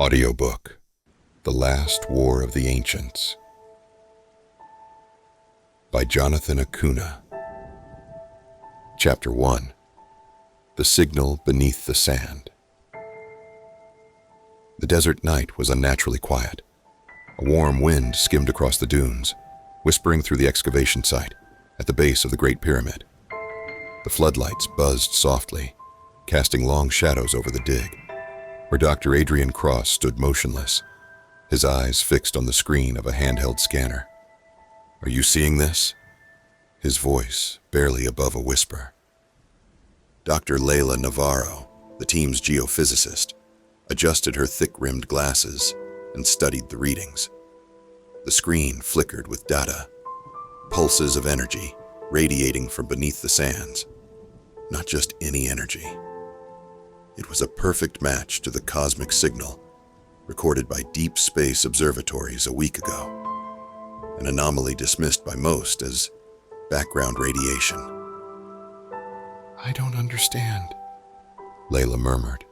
Audiobook, The Last War of the Ancients, by Jonathan Acuna. Chapter 1. The Signal Beneath the Sand. The desert night was unnaturally quiet. A warm wind skimmed across the dunes, whispering through the excavation site at the base of the Great Pyramid. The floodlights buzzed softly, casting long shadows over the dig, where Dr. Adrian Cross stood motionless, his eyes fixed on the screen of a handheld scanner. "Are you seeing this?" His voice barely above a whisper. Dr. Leila Navarro, the team's geophysicist, adjusted her thick-rimmed glasses and studied the readings. The screen flickered with data, pulses of energy radiating from beneath the sands. Not just any energy. It was a perfect match to the cosmic signal recorded by deep space observatories a week ago, an anomaly dismissed by most as background radiation. "I don't understand," Layla murmured,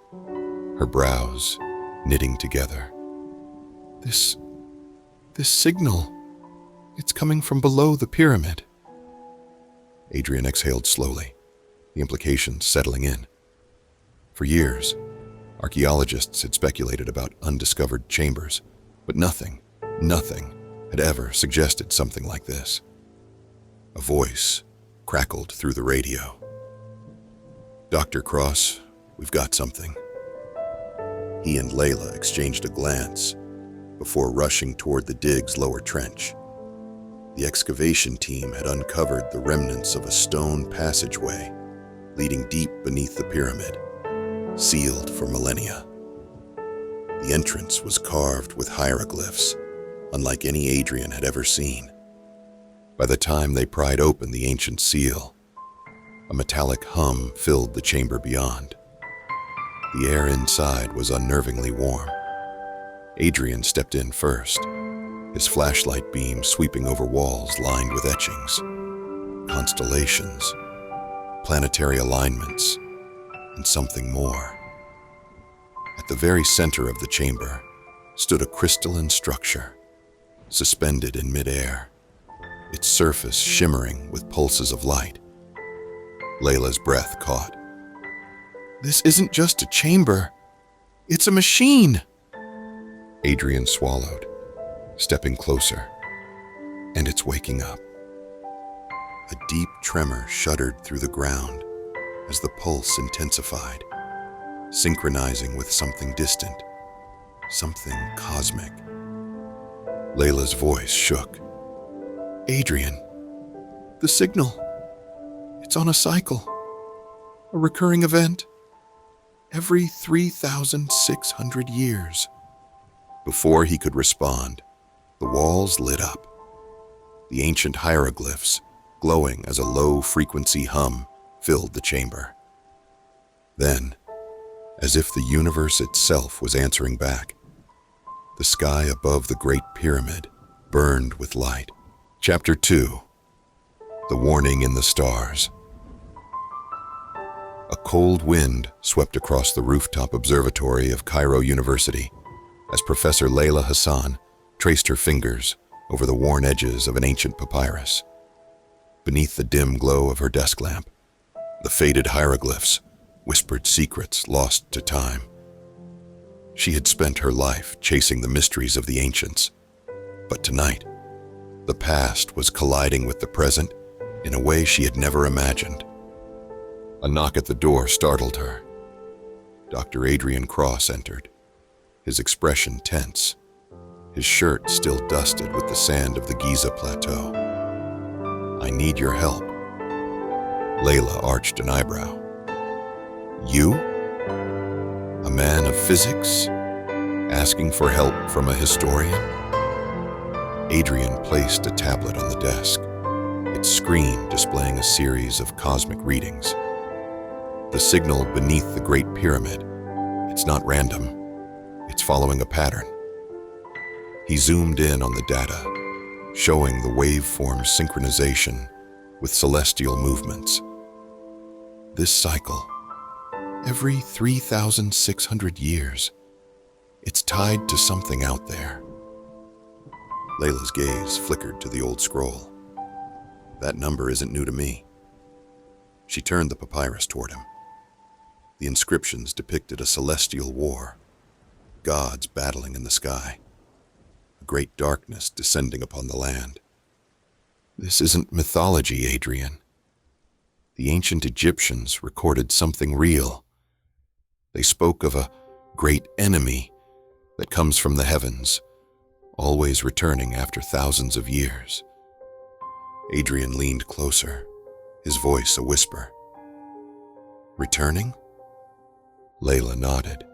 her brows knitting together. This signal, it's coming from below the pyramid." Adrian exhaled slowly, the implications settling in. For years, archaeologists had speculated about undiscovered chambers, but nothing had ever suggested something like this. A voice crackled through the radio. "Dr. Cross, we've got something." He and Layla exchanged a glance before rushing toward the dig's lower trench. The excavation team had uncovered the remnants of a stone passageway leading deep beneath the pyramid, sealed for millennia. The entrance was carved with hieroglyphs, unlike any Adrian had ever seen. By the time they pried open the ancient seal, a metallic hum filled the chamber beyond. The air inside was unnervingly warm. Adrian stepped in first, his flashlight beam sweeping over walls lined with etchings, constellations, planetary alignments, and something more. At the very center of the chamber stood a crystalline structure, suspended in midair, its surface shimmering with pulses of light. Layla's breath caught. "This isn't just a chamber, it's a machine!" Adrian swallowed, stepping closer. "And it's waking up." A deep tremor shuddered through the ground as the pulse intensified, synchronizing with something distant, something cosmic. Layla's voice shook. "Adrian, the signal, it's on a cycle, a recurring event, every 3,600 years. Before he could respond, the walls lit up, the ancient hieroglyphs glowing as a low-frequency hum filled the chamber. Then, as if the universe itself was answering back, the sky above the Great Pyramid burned with light. Chapter 2. The Warning in the Stars. A cold wind swept across the rooftop observatory of Cairo University as Professor Layla Hassan traced her fingers over the worn edges of an ancient papyrus. Beneath the dim glow of her desk lamp, the faded hieroglyphs whispered secrets lost to time. She had spent her life chasing the mysteries of the ancients, but tonight, the past was colliding with the present in a way she had never imagined. A knock at the door startled her. Dr. Adrian Cross entered, his expression tense, his shirt still dusted with the sand of the Giza Plateau. "I need your help." Layla arched an eyebrow. "You? A man of physics? Asking for help from a historian?" Adrian placed a tablet on the desk, its screen displaying a series of cosmic readings. The signal beneath the Great Pyramid, it's not random, it's following a pattern. He zoomed in on the data, showing the waveform synchronization with celestial movements. This cycle, every 3,600 years, It's tied to something out there. Layla's gaze flickered to the old scroll. That number isn't new to me. She turned the papyrus toward him. The inscriptions depicted a celestial war, gods battling in the sky, a great darkness descending upon the land. This isn't mythology, Adrian. The ancient Egyptians recorded something real. They spoke of a great enemy that comes from the heavens, always returning after thousands of years. Adrian leaned closer, his voice a whisper. Returning? Layla nodded.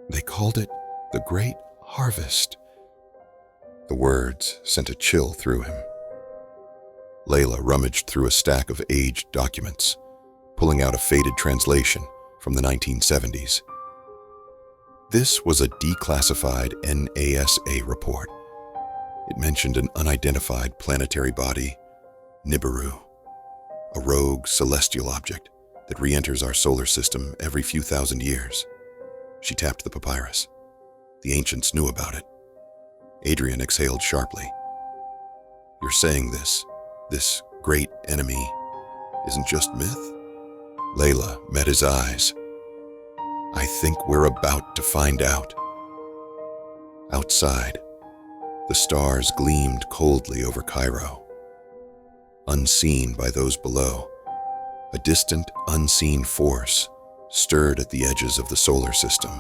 They called it the Great Harvest. The words sent a chill through him. Layla rummaged through a stack of aged documents, pulling out a faded translation from the 1970s. This was a declassified NASA report. It mentioned an unidentified planetary body, Nibiru, a rogue celestial object that re-enters our solar system every few thousand years. She tapped the papyrus. The ancients knew about it. Adrian exhaled sharply. You're saying this great enemy isn't just myth? Layla met his eyes. I think we're about to find out. Outside, the stars gleamed coldly over Cairo. Unseen by those below, a distant, unseen force stirred at the edges of the solar system,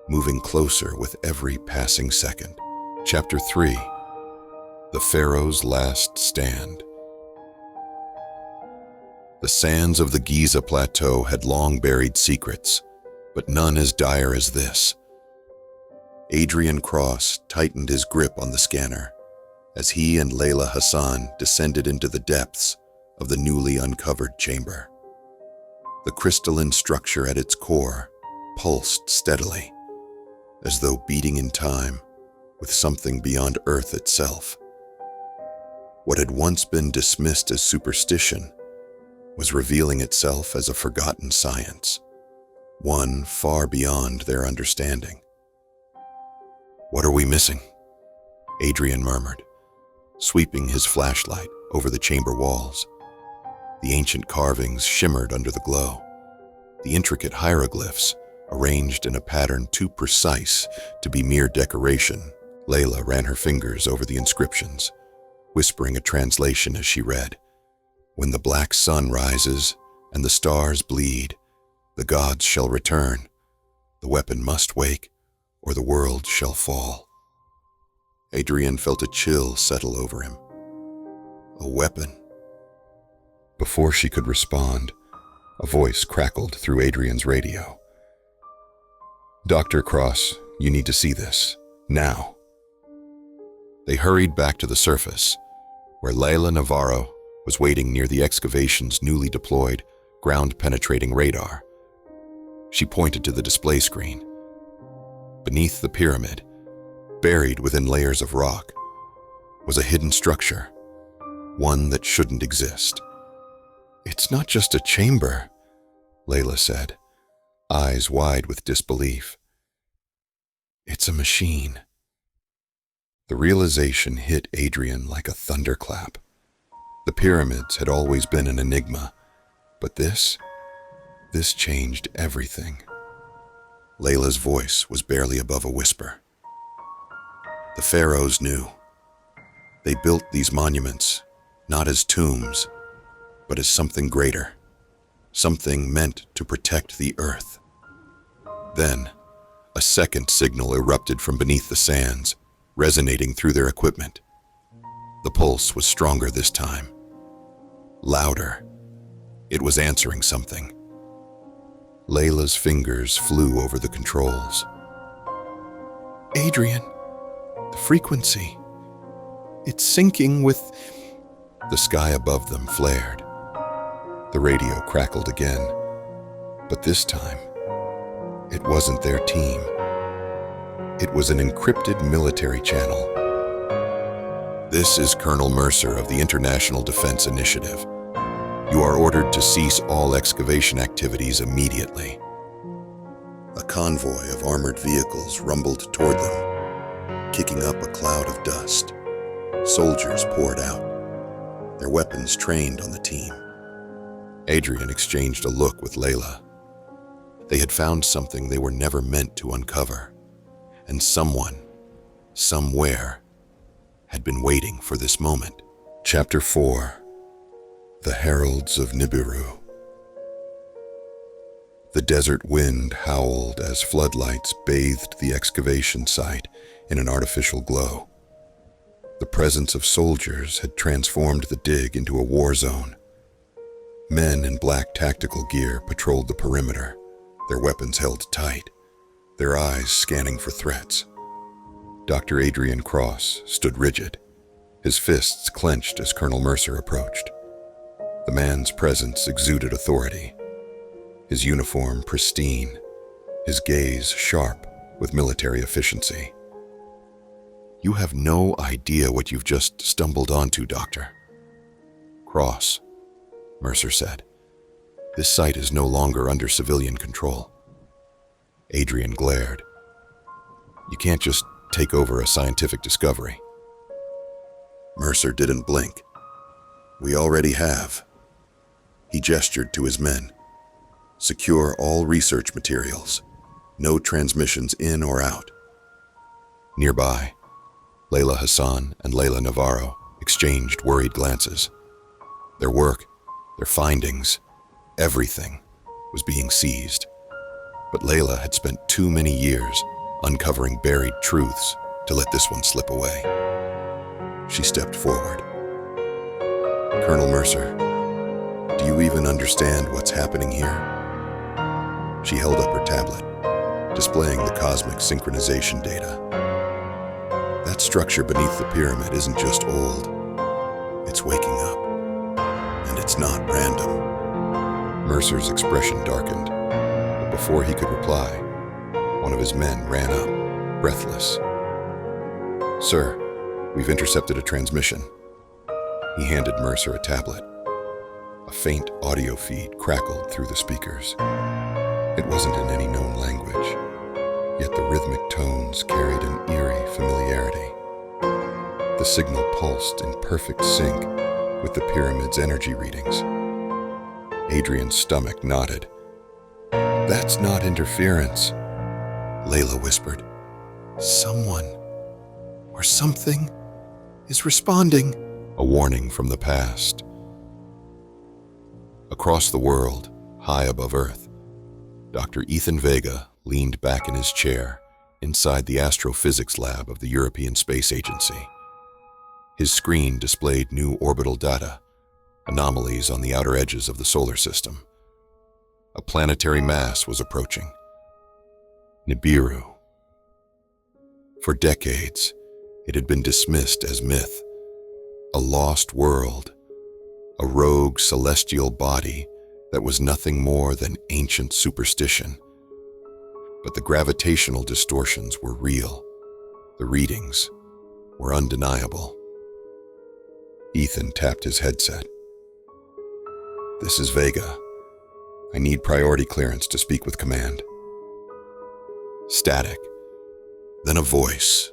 moving closer with every passing second. Chapter 3: The Pharaoh's Last Stand. The sands of the Giza Plateau had long buried secrets, but none as dire as this. Adrian Cross tightened his grip on the scanner as he and Layla Hassan descended into the depths of the newly uncovered chamber. The crystalline structure at its core pulsed steadily, as though beating in time with something beyond Earth itself. What had once been dismissed as superstition was revealing itself as a forgotten science, one far beyond their understanding. What are we missing? Adrian murmured, sweeping his flashlight over the chamber walls. The ancient carvings shimmered under the glow, the intricate hieroglyphs arranged in a pattern too precise to be mere decoration. Layla ran her fingers over the inscriptions, whispering a translation as she read. When the black sun rises and the stars bleed, the gods shall return. The weapon must wake, or the world shall fall. Adrian felt a chill settle over him. A weapon? Before she could respond, a voice crackled through Adrian's radio. Dr. Cross, you need to see this, now. They hurried back to the surface, where Layla Navarro was waiting near the excavation's newly deployed, ground-penetrating radar. She pointed to the display screen. Beneath the pyramid, buried within layers of rock, was a hidden structure, one that shouldn't exist. It's not just a chamber, Layla said, eyes wide with disbelief. It's a machine. The realization hit Adrian like a thunderclap. The pyramids had always been an enigma, but this changed everything. Layla's voice was barely above a whisper. The pharaohs knew. They built these monuments, not as tombs, but as something greater, something meant to protect the earth. Then, a second signal erupted from beneath the sands, resonating through their equipment. The pulse was stronger this time. Louder. It was answering something. Layla's fingers flew over the controls. Adrian, the frequency. It's syncing with... The sky above them flared. The radio crackled again, but this time, it wasn't their team. It was an encrypted military channel. This is Colonel Mercer of the International Defense Initiative. You are ordered to cease all excavation activities immediately. A convoy of armored vehicles rumbled toward them, kicking up a cloud of dust. Soldiers poured out, their weapons trained on the team. Adrian exchanged a look with Layla. They had found something they were never meant to uncover, and someone, somewhere, had been waiting for this moment. Chapter 4: The Heralds of Nibiru. The desert wind howled as floodlights bathed the excavation site in an artificial glow. The presence of soldiers had transformed the dig into a war zone. Men in black tactical gear patrolled the perimeter, their weapons held tight, their eyes scanning for threats. Dr. Adrian Cross stood rigid, his fists clenched as Colonel Mercer approached. The man's presence exuded authority, his uniform pristine, his gaze sharp with military efficiency. "You have no idea what you've just stumbled onto, Doctor." "Cross," Mercer said. "This site is no longer under civilian control." Adrian glared. "You can't just take over a scientific discovery." Mercer didn't blink. "We already have." He gestured to his men. "Secure all research materials. No transmissions in or out." Nearby, Layla Hassan and Layla Navarro exchanged worried glances. Their work, their findings, everything was being seized. But Layla had spent too many years uncovering buried truths to let this one slip away. She stepped forward. "Colonel Mercer, do you even understand what's happening here?" She held up her tablet, displaying the cosmic synchronization data. "That structure beneath the pyramid isn't just old, it's waking up. And it's not random." Mercer's expression darkened, but before he could reply, one of his men ran up, breathless. "Sir, we've intercepted a transmission." He handed Mercer a tablet. A faint audio feed crackled through the speakers. It wasn't in any known language, yet the rhythmic tones carried an eerie familiarity. The signal pulsed in perfect sync with the pyramid's energy readings. Adrian's stomach knotted. "That's not interference," Layla whispered. "Someone or something is responding." A warning from the past. Across the world, high above Earth, Dr. Ethan Vega leaned back in his chair inside the astrophysics lab of the European Space Agency. His screen displayed new orbital data, anomalies on the outer edges of the solar system. A planetary mass was approaching. Nibiru. For decades, it had been dismissed as myth, a lost world, a rogue celestial body that was nothing more than ancient superstition. But the gravitational distortions were real. The readings were undeniable. Ethan tapped his headset. "This is Vega. I need priority clearance to speak with command." Static. Then a voice,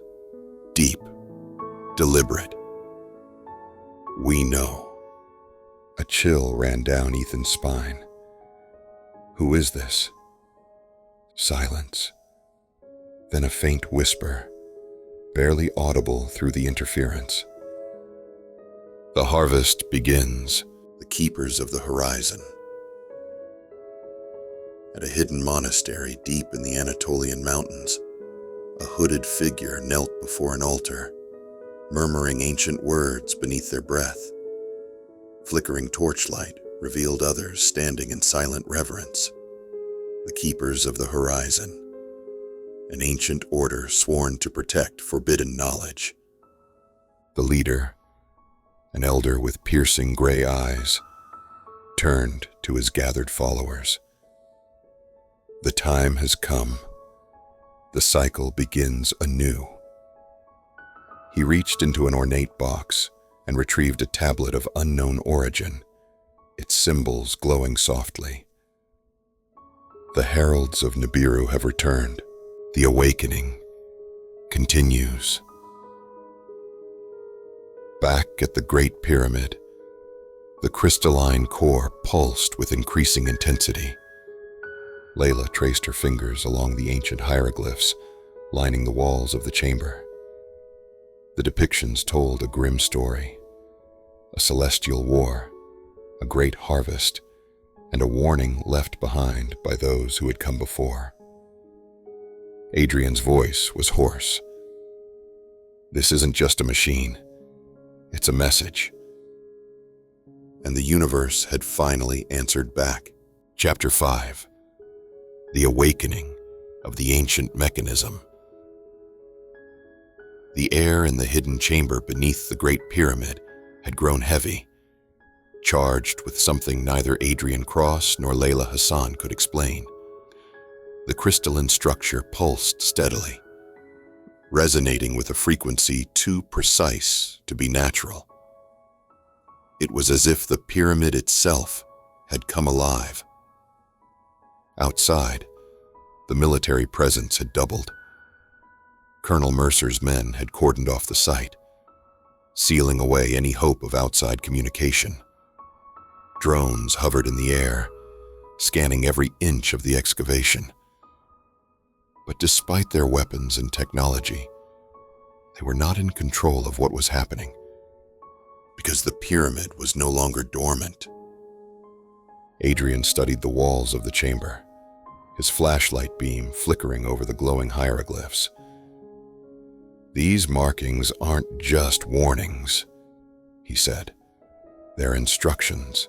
deep, deliberate. "We know." A chill ran down Ethan's spine. "Who is this?" Silence. Then a faint whisper, barely audible through the interference. "The harvest begins. The keepers of the horizon." At a hidden monastery deep in the Anatolian mountains, a hooded figure knelt before an altar, murmuring ancient words beneath their breath. Flickering torchlight revealed others standing in silent reverence. The keepers of the horizon, an ancient order sworn to protect forbidden knowledge. The leader, an elder with piercing gray eyes, turned to his gathered followers. "The time has come. The cycle begins anew." He reached into an ornate box and retrieved a tablet of unknown origin, its symbols glowing softly. The heralds of Nibiru have returned. The awakening continues. Back at the Great Pyramid, the crystalline core pulsed with increasing intensity. Layla traced her fingers along the ancient hieroglyphs lining the walls of the chamber. The depictions told a grim story: a celestial war, a great harvest, and a warning left behind by those who had come before. Adrian's voice was hoarse. This isn't just a machine, it's a message. And the universe had finally answered back. Chapter 5: The Awakening of the Ancient Mechanism. The air in the hidden chamber beneath the Great Pyramid had grown heavy, charged with something neither Adrian Cross nor Layla Hassan could explain. The crystalline structure pulsed steadily, resonating with a frequency too precise to be natural. It was as if the pyramid itself had come alive. Outside, the military presence had doubled. Colonel Mercer's men had cordoned off the site, sealing away any hope of outside communication. Drones hovered in the air, scanning every inch of the excavation. But despite their weapons and technology, they were not in control of what was happening, because the pyramid was no longer dormant. Adrian studied the walls of the chamber, his flashlight beam flickering over the glowing hieroglyphs. These markings aren't just warnings, he said. They're instructions.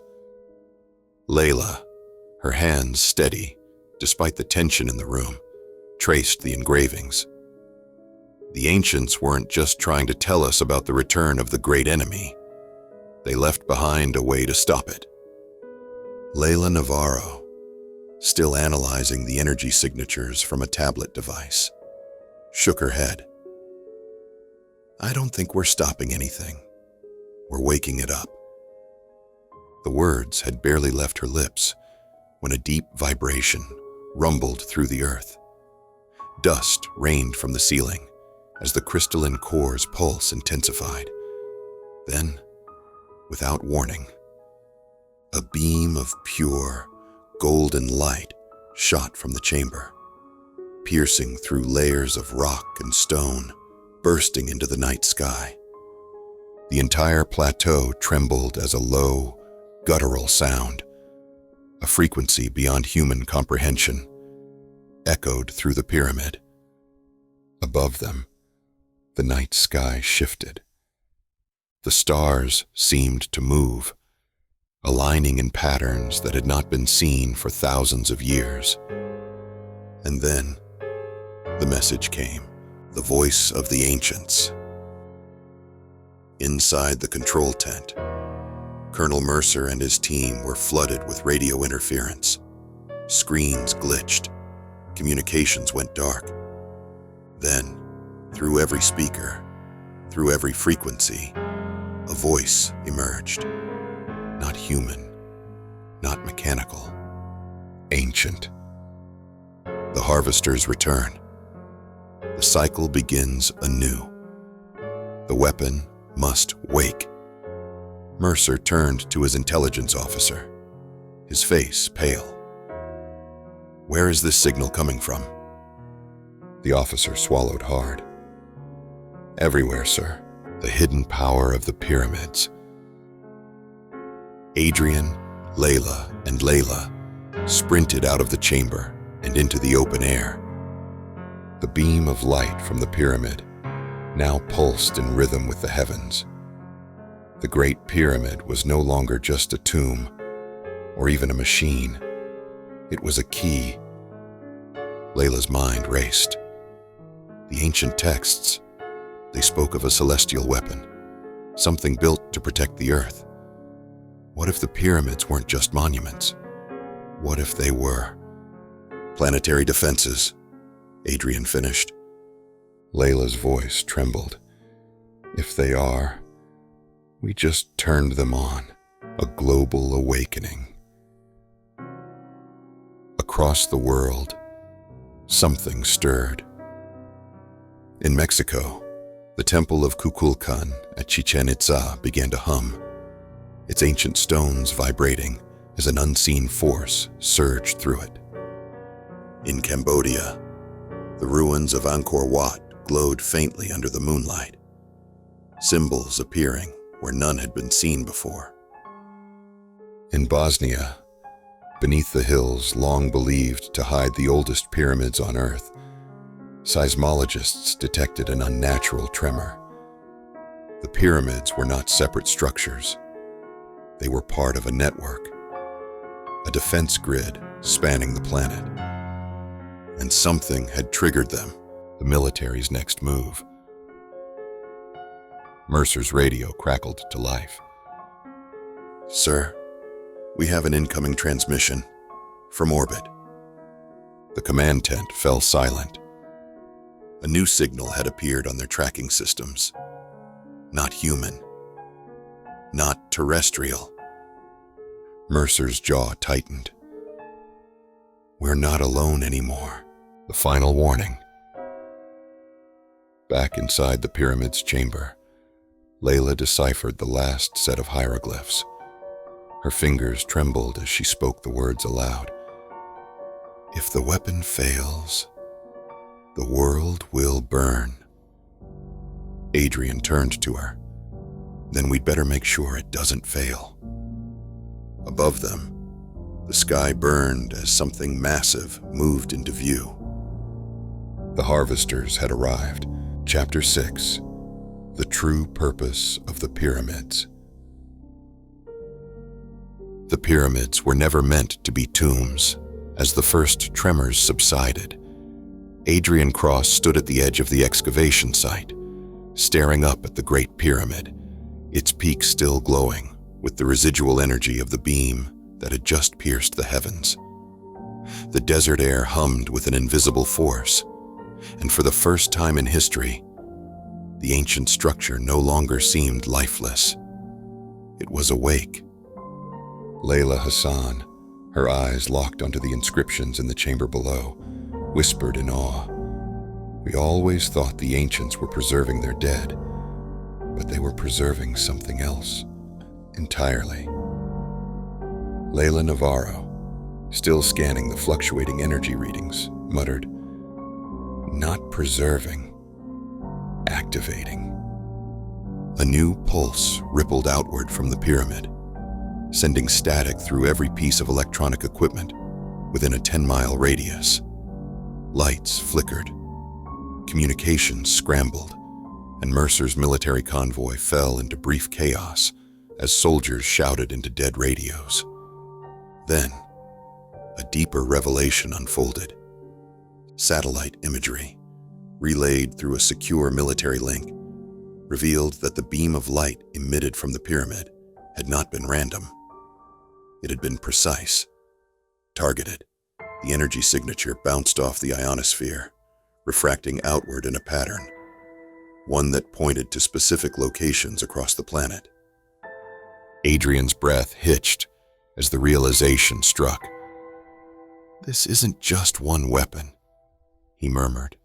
Layla, her hands steady despite the tension in the room, traced the engravings. The ancients weren't just trying to tell us about the return of the great enemy. They left behind a way to stop it. Layla Navarro, still analyzing the energy signatures from a tablet device, shook her head. I don't think we're stopping anything. We're waking it up. The words had barely left her lips when a deep vibration rumbled through the earth. Dust rained from the ceiling as the crystalline core's pulse intensified. Then, without warning, a beam of pure, golden light shot from the chamber, piercing through layers of rock and stone, bursting into the night sky. The entire plateau trembled as a low, guttural sound, a frequency beyond human comprehension, echoed through the pyramid. Above them, the night sky shifted. The stars seemed to move, aligning in patterns that had not been seen for thousands of years. And then, the message came, the voice of the ancients. Inside the control tent, Colonel Mercer and his team were flooded with radio interference. Screens glitched. Communications went dark. Then, through every speaker, through every frequency, a voice emerged. Not human, not mechanical, ancient. The harvesters return. The cycle begins anew. The weapon must wake. Mercer turned to his intelligence officer, his face pale. Where is this signal coming from? The officer swallowed hard. Everywhere, sir. The hidden power of the pyramids. Adrian, Layla, and Layla sprinted out of the chamber and into the open air. The beam of light from the pyramid now pulsed in rhythm with the heavens. The Great Pyramid was no longer just a tomb or even a machine. It was a key. Layla's mind raced. The ancient texts, they spoke of a celestial weapon, something built to protect the earth. What if the pyramids weren't just monuments? What if they were? Planetary defenses, Adrian finished. Layla's voice trembled. If they are, we just turned them on. A global awakening. Across the world, something stirred. In Mexico, the temple of Kukulkan at Chichen Itza began to hum, its ancient stones vibrating as an unseen force surged through it. In Cambodia, the ruins of Angkor Wat glowed faintly under the moonlight, symbols appearing where none had been seen before. In Bosnia, beneath the hills long believed to hide the oldest pyramids on Earth, seismologists detected an unnatural tremor. The pyramids were not separate structures. They were part of a network, a defense grid spanning the planet. And something had triggered them, the military's next move. Mercer's radio crackled to life. "Sir, we have an incoming transmission from orbit." The command tent fell silent. A new signal had appeared on their tracking systems. Not human. Not terrestrial. Mercer's jaw tightened. "We're not alone anymore." The final warning. Back inside the pyramid's chamber, Layla deciphered the last set of hieroglyphs. Her fingers trembled as she spoke the words aloud. "If the weapon fails, the world will burn." Adrian turned to her. "Then we'd better make sure it doesn't fail." Above them, the sky burned as something massive moved into view. The harvesters had arrived. Chapter 6, The True Purpose of the Pyramids. The pyramids were never meant to be tombs. As the first tremors subsided, Adrian Cross stood at the edge of the excavation site, staring up at the Great Pyramid, its peak still glowing with the residual energy of the beam that had just pierced the heavens. The desert air hummed with an invisible force, and for the first time in history, the ancient structure no longer seemed lifeless. It was awake. Layla Hassan, her eyes locked onto the inscriptions in the chamber below, whispered in awe. "We always thought the ancients were preserving their dead, but they were preserving something else entirely." Layla Navarro, still scanning the fluctuating energy readings, muttered, "Not preserving, activating." A new pulse rippled outward from the pyramid, sending static through every piece of electronic equipment within a 10-mile radius. Lights flickered, communications scrambled, and Mercer's military convoy fell into brief chaos as soldiers shouted into dead radios. Then, a deeper revelation unfolded. Satellite imagery, relayed through a secure military link, revealed that the beam of light emitted from the pyramid had not been random. It had been precise, targeted. The energy signature bounced off the ionosphere, refracting outward in a pattern, one that pointed to specific locations across the planet. Adrian's breath hitched as the realization struck. "This isn't just one weapon," he murmured.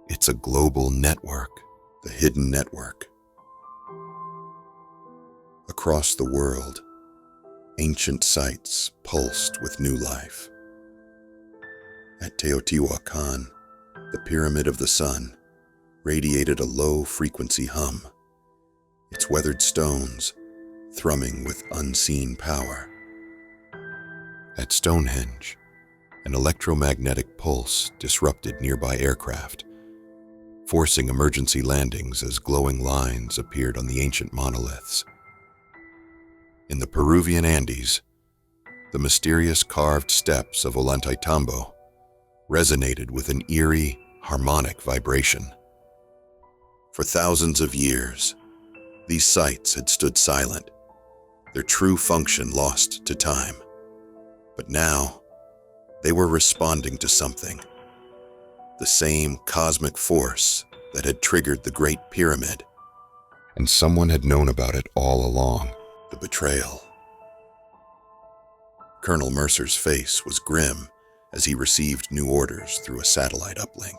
"It's a global network, the hidden network." Across the world, ancient sites pulsed with new life. At Teotihuacan, the Pyramid of the Sun radiated a low-frequency hum, its weathered stones thrumming with unseen power. At Stonehenge, an electromagnetic pulse disrupted nearby aircraft, forcing emergency landings as glowing lines appeared on the ancient monoliths. In the Peruvian Andes, the mysterious carved steps of Ollantaytambo resonated with an eerie, harmonic vibration. For thousands of years, these sites had stood silent, their true function lost to time. But now, they were responding to something, the same cosmic force that had triggered the Great Pyramid. And someone had known about it all along. The betrayal. Colonel Mercer's face was grim as he received new orders through a satellite uplink.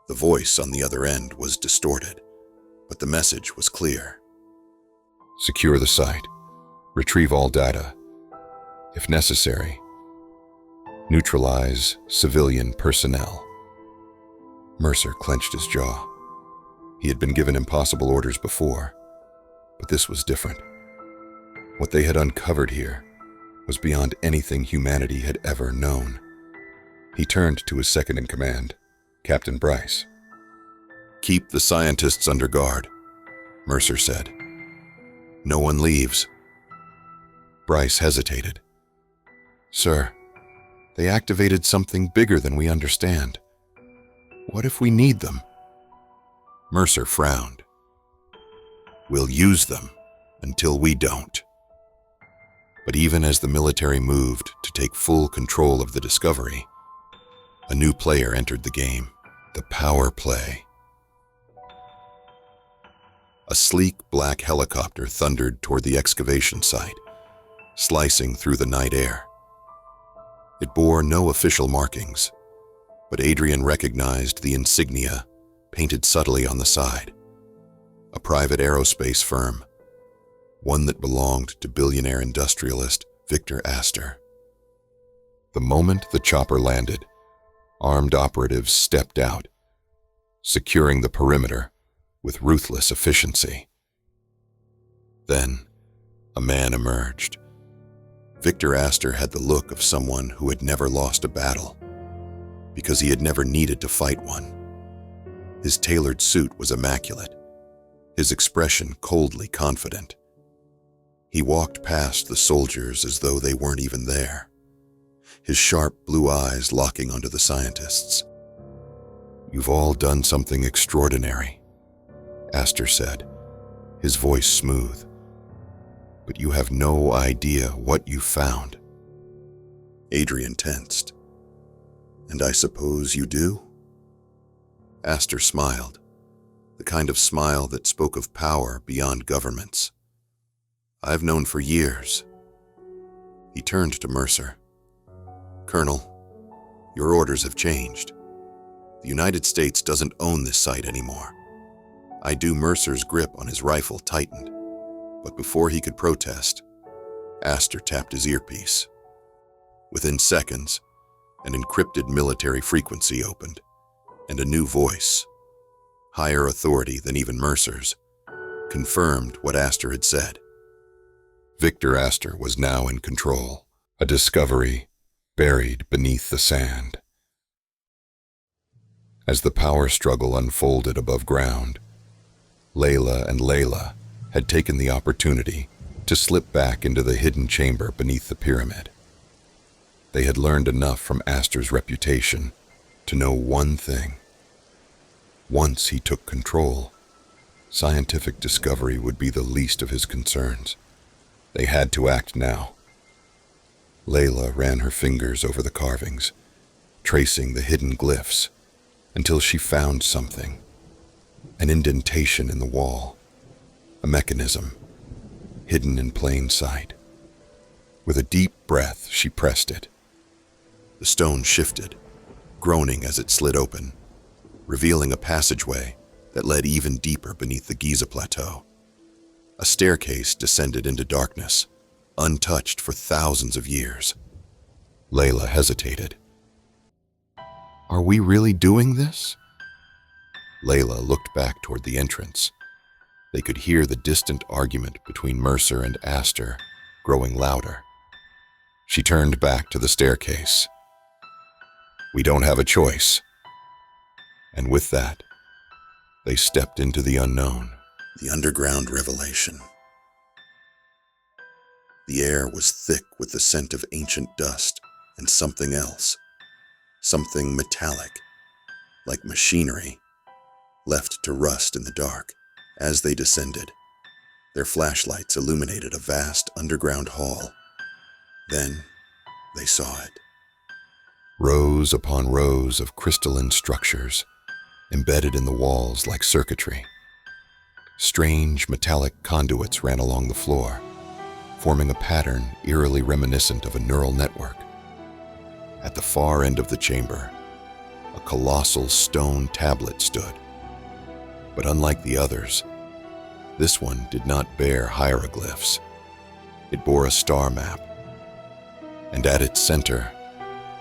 The voice on the other end was distorted, but the message was clear. Secure the site. Retrieve all data. If necessary, neutralize civilian personnel. Mercer clenched his jaw. He had been given impossible orders before, but this was different. What they had uncovered here was beyond anything humanity had ever known. He turned to his second-in-command, Captain Bryce. "Keep the scientists under guard," Mercer said. "No one leaves." Bryce hesitated. "Sir, they activated something bigger than we understand. What if we need them?" Mercer frowned. "We'll use them until we don't." But even as the military moved to take full control of the Discovery, a new player entered the game, the power play. A sleek black helicopter thundered toward the excavation site, slicing through the night air. It bore no official markings, but Adrian recognized the insignia painted subtly on the side. A private aerospace firm, one that belonged to billionaire industrialist Victor Astor. The moment the chopper landed, armed operatives stepped out, securing the perimeter with ruthless efficiency. Then, a man emerged. Victor Astor had the look of someone who had never lost a battle, because he had never needed to fight one. His tailored suit was immaculate, his expression coldly confident. He walked past the soldiers as though they weren't even there, his sharp blue eyes locking onto the scientists. "You've all done something extraordinary," Astor said, his voice smooth. "But you have no idea what you found." Adrian tensed. "And I suppose you do?" Astor smiled, the kind of smile that spoke of power beyond governments. "I've known for years." He turned to Mercer. "Colonel, your orders have changed. The United States doesn't own this site anymore." I do. Mercer's grip on his rifle tightened, but before he could protest, Astor tapped his earpiece. Within seconds, an encrypted military frequency opened, and a new voice, higher authority than even Mercer's, confirmed what Astor had said. Victor Astor was now in control, a discovery buried beneath the sand. As the power struggle unfolded above ground, Layla had taken the opportunity to slip back into the hidden chamber beneath the pyramid. They had learned enough from Astor's reputation to know one thing. Once he took control, scientific discovery would be the least of his concerns. They had to act now. Layla ran her fingers over the carvings, tracing the hidden glyphs, until she found something. An indentation in the wall, a mechanism, hidden in plain sight. With a deep breath, she pressed it. The stone shifted, groaning as it slid open, revealing a passageway that led even deeper beneath the Giza Plateau. A staircase descended into darkness, untouched for thousands of years. Layla hesitated. "Are we really doing this?" Layla looked back toward the entrance. They could hear the distant argument between Mercer and Astor growing louder. She turned back to the staircase. "We don't have a choice." And with that, they stepped into the unknown. The underground revelation. The air was thick with the scent of ancient dust and something else. Something metallic, like machinery, left to rust in the dark. As they descended, their flashlights illuminated a vast underground hall. Then they saw it. Rows upon rows of crystalline structures, embedded in the walls like circuitry. Strange metallic conduits ran along the floor, forming a pattern eerily reminiscent of a neural network. At the far end of the chamber, a colossal stone tablet stood. But unlike the others, this one did not bear hieroglyphs. It bore a star map, and at its center,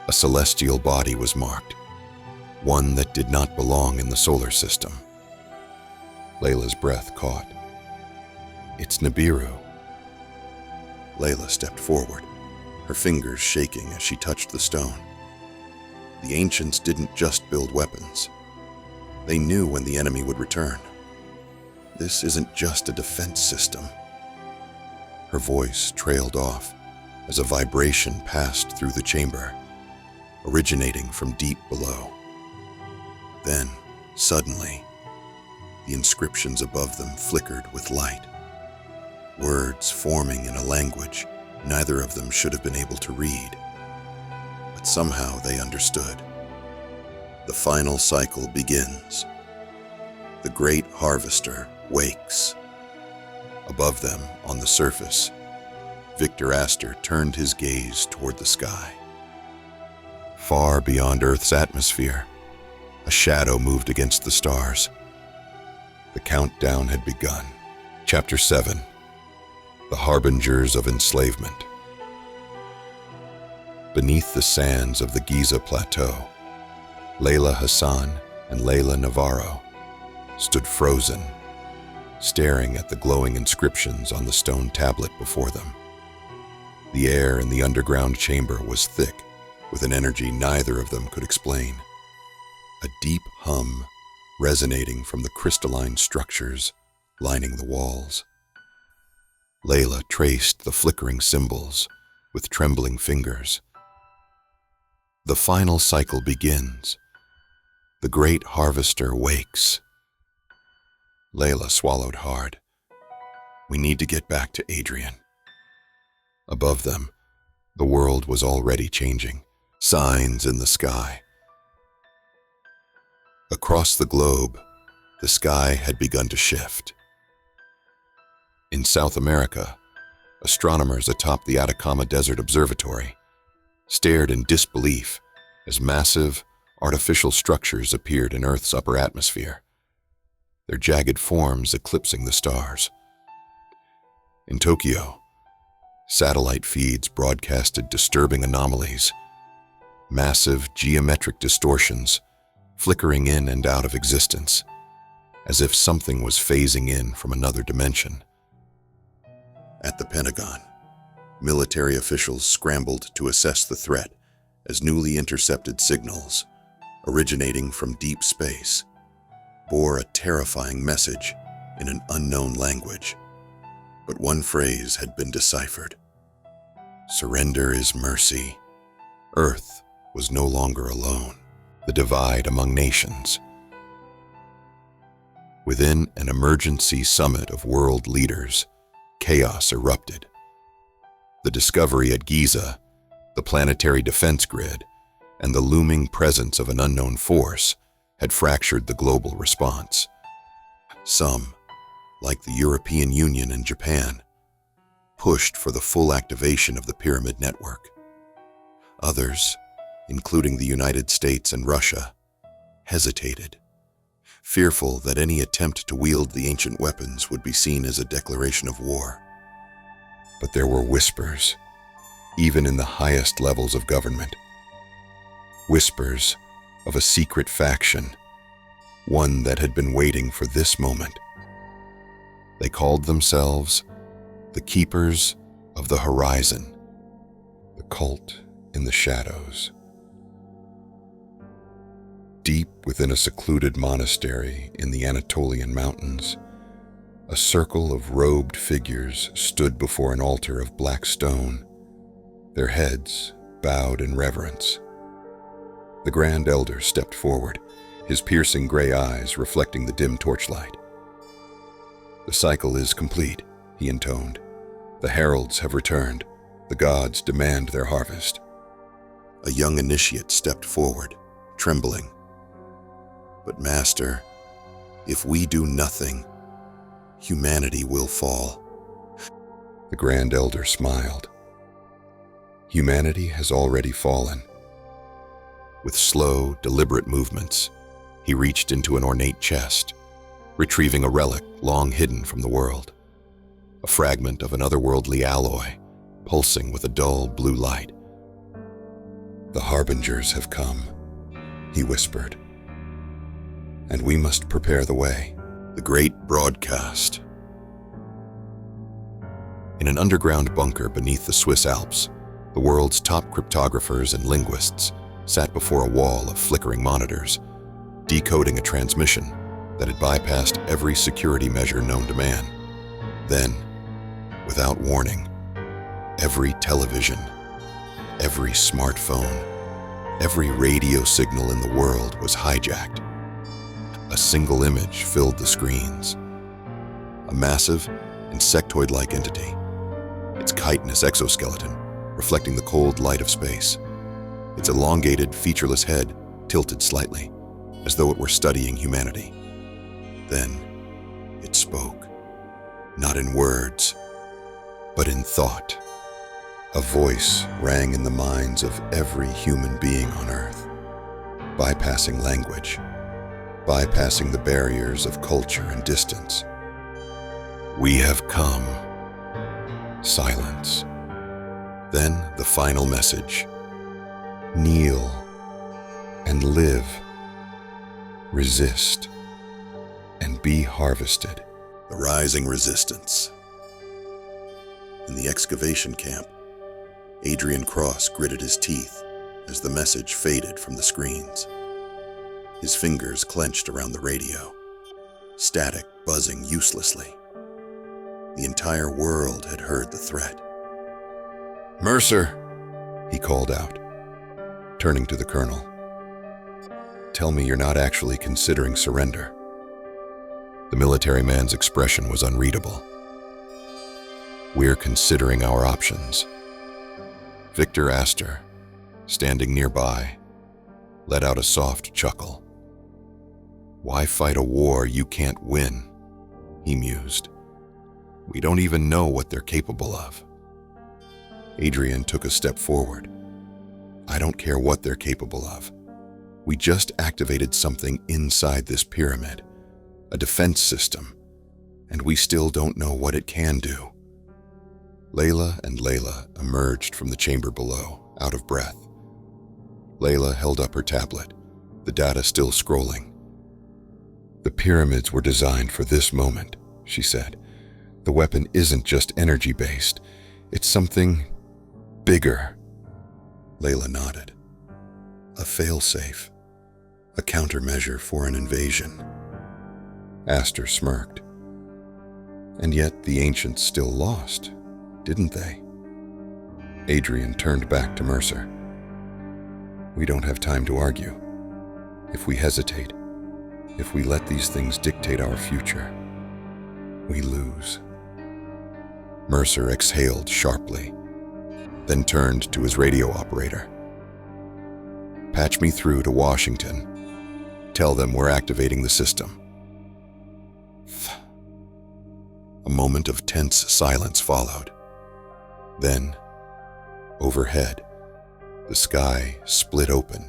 a celestial body was marked, one that did not belong in the solar system. Layla's breath caught. It's Nibiru. Layla stepped forward, her fingers shaking as she touched the stone. The ancients didn't just build weapons. They knew when the enemy would return. This isn't just a defense system. Her voice trailed off as a vibration passed through the chamber, originating from deep below. Then, suddenly, the inscriptions above them flickered with light, words forming in a language neither of them should have been able to read. But somehow they understood. The final cycle begins. The great harvester wakes. Above them, on the surface, Victor Astor turned his gaze toward the sky. Far beyond Earth's atmosphere, a shadow moved against the stars. The countdown had begun. Chapter 7. The Harbingers of Enslavement. Beneath the sands of the Giza Plateau, Layla Hassan and Layla Navarro stood frozen, staring at the glowing inscriptions on the stone tablet before them. The air in the underground chamber was thick with an energy neither of them could explain, a deep hum resonating from the crystalline structures lining the walls. Layla traced the flickering symbols with trembling fingers. The final cycle begins. The great harvester wakes. Layla swallowed hard. We need to get back to Adrian. Above them, the world was already changing, signs in the sky. Across the globe, the sky had begun to shift. In South America, astronomers atop the Atacama Desert Observatory stared in disbelief as massive, artificial structures appeared in Earth's upper atmosphere, their jagged forms eclipsing the stars. In Tokyo, satellite feeds broadcasted disturbing anomalies, massive geometric distortions flickering in and out of existence, as if something was phasing in from another dimension. At the Pentagon, military officials scrambled to assess the threat as newly intercepted signals, originating from deep space, bore a terrifying message in an unknown language. But one phrase had been deciphered. Surrender is mercy. Earth was no longer alone. The divide among nations. Within an emergency summit of world leaders, chaos erupted. The discovery at Giza, the planetary defense grid, and the looming presence of an unknown force had fractured the global response. Some, like the European Union and Japan, pushed for the full activation of the pyramid network. Others, including the United States and Russia, hesitated, fearful that any attempt to wield the ancient weapons would be seen as a declaration of war. But there were whispers, even in the highest levels of government. Whispers of a secret faction, one that had been waiting for this moment. They called themselves the Keepers of the Horizon, the cult in the shadows. Deep within a secluded monastery in the Anatolian mountains, a circle of robed figures stood before an altar of black stone, their heads bowed in reverence. The Grand Elder stepped forward, his piercing gray eyes reflecting the dim torchlight. "The cycle is complete," he intoned. "The heralds have returned. The gods demand their harvest." A young initiate stepped forward, trembling. "But Master, if we do nothing, humanity will fall." The Grand Elder smiled. Humanity has already fallen. With slow, deliberate movements, he reached into an ornate chest, retrieving a relic long hidden from the world. A fragment of an otherworldly alloy, pulsing with a dull blue light. "The harbingers have come," he whispered. "And we must prepare the way." The Great Broadcast. In an underground bunker beneath the Swiss Alps, the world's top cryptographers and linguists sat before a wall of flickering monitors, decoding a transmission that had bypassed every security measure known to man. Then, without warning, every television, every smartphone, every radio signal in the world was hijacked. A single image filled the screens. A massive, insectoid-like entity, its chitinous exoskeleton reflecting the cold light of space, its elongated, featureless head tilted slightly, as though it were studying humanity. Then, it spoke, not in words, but in thought. A voice rang in the minds of every human being on Earth, bypassing language, bypassing the barriers of culture and distance. "We have come." Silence. Then the final message. "Kneel and live. Resist and be harvested." The rising resistance. In the excavation camp, Adrian Cross gritted his teeth as the message faded from the screens. His fingers clenched around the radio, static buzzing uselessly. The entire world had heard the threat. "Mercer," he called out, turning to the colonel. "Tell me you're not actually considering surrender." The military man's expression was unreadable. "We're considering our options." Victor Astor, standing nearby, let out a soft chuckle. "Why fight a war you can't win?" he mused. "We don't even know what they're capable of." Adrian took a step forward. "I don't care what they're capable of. We just activated something inside this pyramid, a defense system, and we still don't know what it can do." Layla and Layla emerged from the chamber below, out of breath. Layla held up her tablet, the data still scrolling. "The pyramids were designed for this moment," she said. "The weapon isn't just energy-based. It's something bigger." Layla nodded. "A failsafe. A countermeasure for an invasion." Astor smirked. "And yet the ancients still lost, didn't they?" Adrian turned back to Mercer. "We don't have time to argue. If we hesitate, if we let these things dictate our future, we lose." Mercer exhaled sharply, then turned to his radio operator. "Patch me through to Washington. Tell them we're activating the system." A moment of tense silence followed. Then, overhead, the sky split open.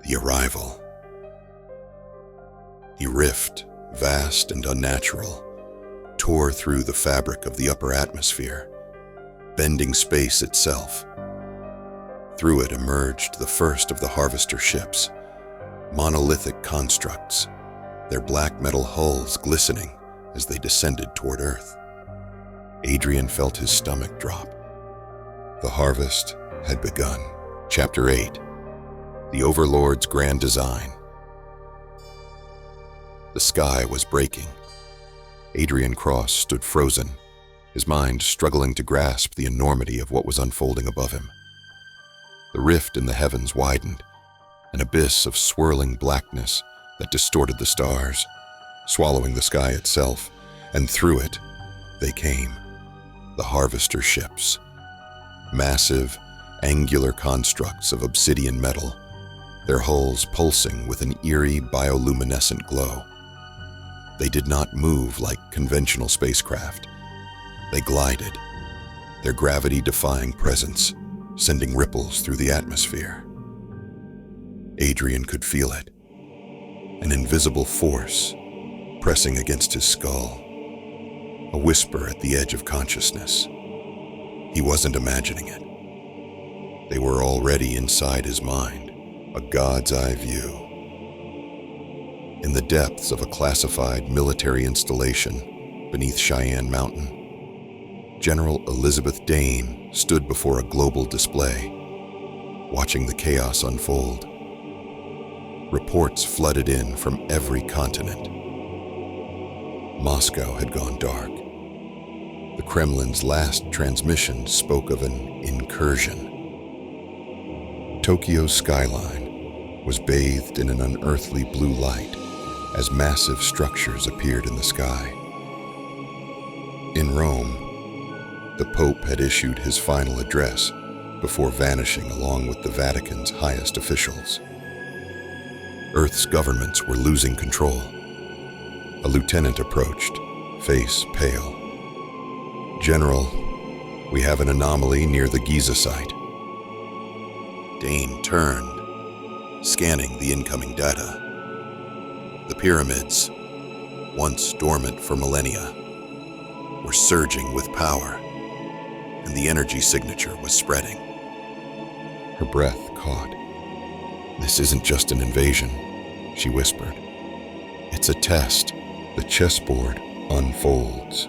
The arrival. A rift, vast and unnatural, tore through the fabric of the upper atmosphere, bending space itself. Through it emerged the first of the harvester ships, monolithic constructs, their black metal hulls glistening as they descended toward Earth. Adrian felt his stomach drop. The harvest had begun. Chapter 8. The Overlord's Grand Design. The sky was breaking. Adrian Cross stood frozen, his mind struggling to grasp the enormity of what was unfolding above him. The rift in the heavens widened, an abyss of swirling blackness that distorted the stars, swallowing the sky itself, and through it, they came, the harvester ships. Massive, angular constructs of obsidian metal, their hulls pulsing with an eerie bioluminescent glow. They did not move like conventional spacecraft. They glided, their gravity-defying presence sending ripples through the atmosphere. Adrian could feel it, an invisible force pressing against his skull, a whisper at the edge of consciousness. He wasn't imagining it. They were already inside his mind, a god's eye view. In the depths of a classified military installation beneath Cheyenne Mountain, General Elizabeth Dane stood before a global display, watching the chaos unfold. Reports flooded in from every continent. Moscow had gone dark. The Kremlin's last transmission spoke of an incursion. Tokyo's skyline was bathed in an unearthly blue light as massive structures appeared in the sky. In Rome, the Pope had issued his final address before vanishing along with the Vatican's highest officials. Earth's governments were losing control. A lieutenant approached, face pale. "General, we have an anomaly near the Giza site." Dane turned, scanning the incoming data. The pyramids, once dormant for millennia, were surging with power, and the energy signature was spreading. Her breath caught. "This isn't just an invasion," she whispered. "It's a test." The chessboard unfolds.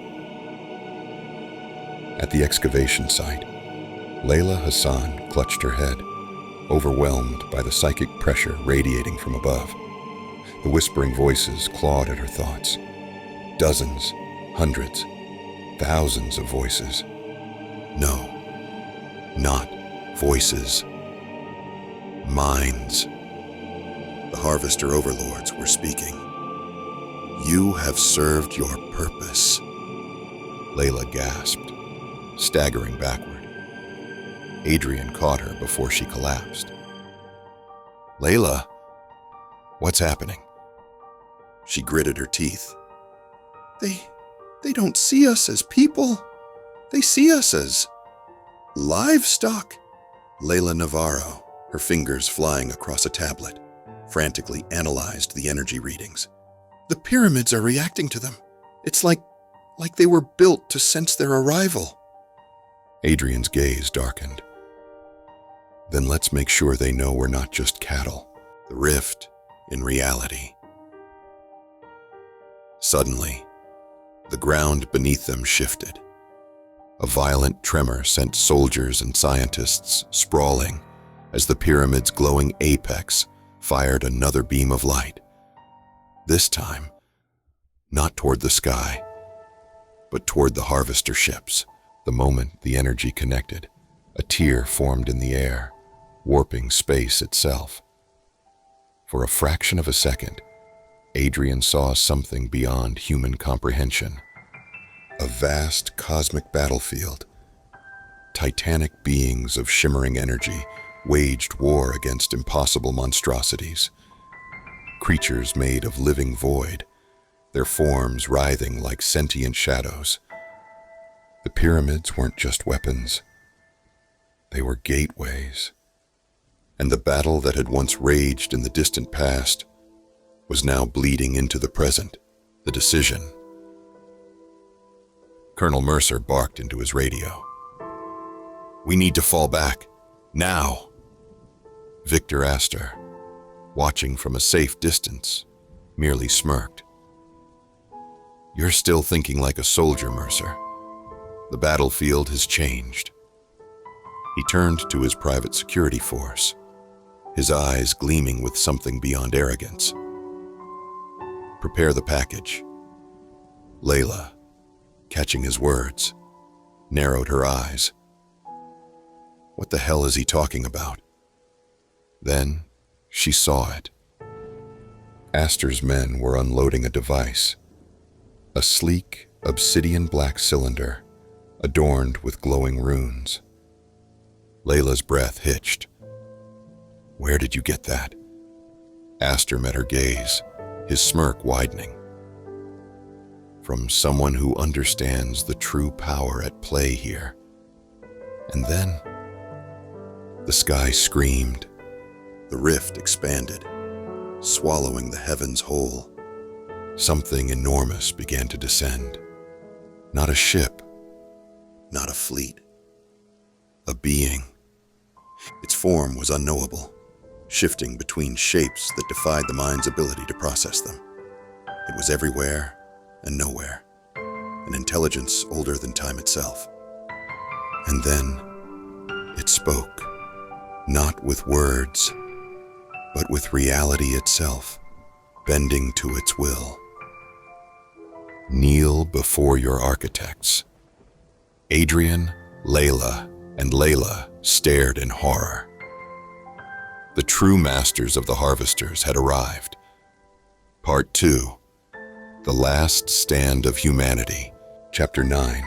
At the excavation site, Layla Hassan clutched her head, overwhelmed by the psychic pressure radiating from above. The whispering voices clawed at her thoughts. Dozens, hundreds, thousands of voices. No, not voices. Minds. The Harvester overlords were speaking. "You have served your purpose," Layla gasped, staggering backward. Adrian caught her before she collapsed. "Layla, what's happening?" She gritted her teeth. They don't see us as people. They see us as livestock." Layla Navarro, her fingers flying across a tablet, frantically analyzed the energy readings. "The pyramids are reacting to them. It's like they were built to sense their arrival." Adrian's gaze darkened. "Then let's make sure they know we're not just cattle." The rift in reality. Suddenly, the ground beneath them shifted. A violent tremor sent soldiers and scientists sprawling as the pyramid's glowing apex fired another beam of light. This time, not toward the sky, but toward the harvester ships. The moment the energy connected, a tear formed in the air, warping space itself. For a fraction of a second, Adrian saw something beyond human comprehension. A vast cosmic battlefield. Titanic beings of shimmering energy waged war against impossible monstrosities. Creatures made of living void, their forms writhing like sentient shadows. The pyramids weren't just weapons. They were gateways. And the battle that had once raged in the distant past was now bleeding into the present, the decision. Colonel Mercer barked into his radio. "We need to fall back, now." Victor Astor, watching from a safe distance, merely smirked. "You're still thinking like a soldier, Mercer. The battlefield has changed." He turned to his private security force, his eyes gleaming with something beyond arrogance. "Prepare the package." Layla, catching his words, narrowed her eyes. What the hell is he talking about? Then she saw it. Astor's men were unloading a device, a sleek, obsidian black cylinder adorned with glowing runes. Layla's breath hitched. "Where did you get that?" Astor met her gaze, his smirk widening. "From someone who understands the true power at play here," And then, the sky screamed. The rift expanded, swallowing the heavens whole. Something enormous began to descend. Not a ship, not a fleet. A being. Its form was unknowable, shifting between shapes that defied the mind's ability to process them. It was everywhere and nowhere, an intelligence older than time itself. And then it spoke, not with words, but with reality itself, bending to its will. Kneel before your architects. Adrian, Layla, and Layla stared in horror. The true masters of the harvesters had arrived. Part 2, The Last Stand of Humanity, Chapter 9,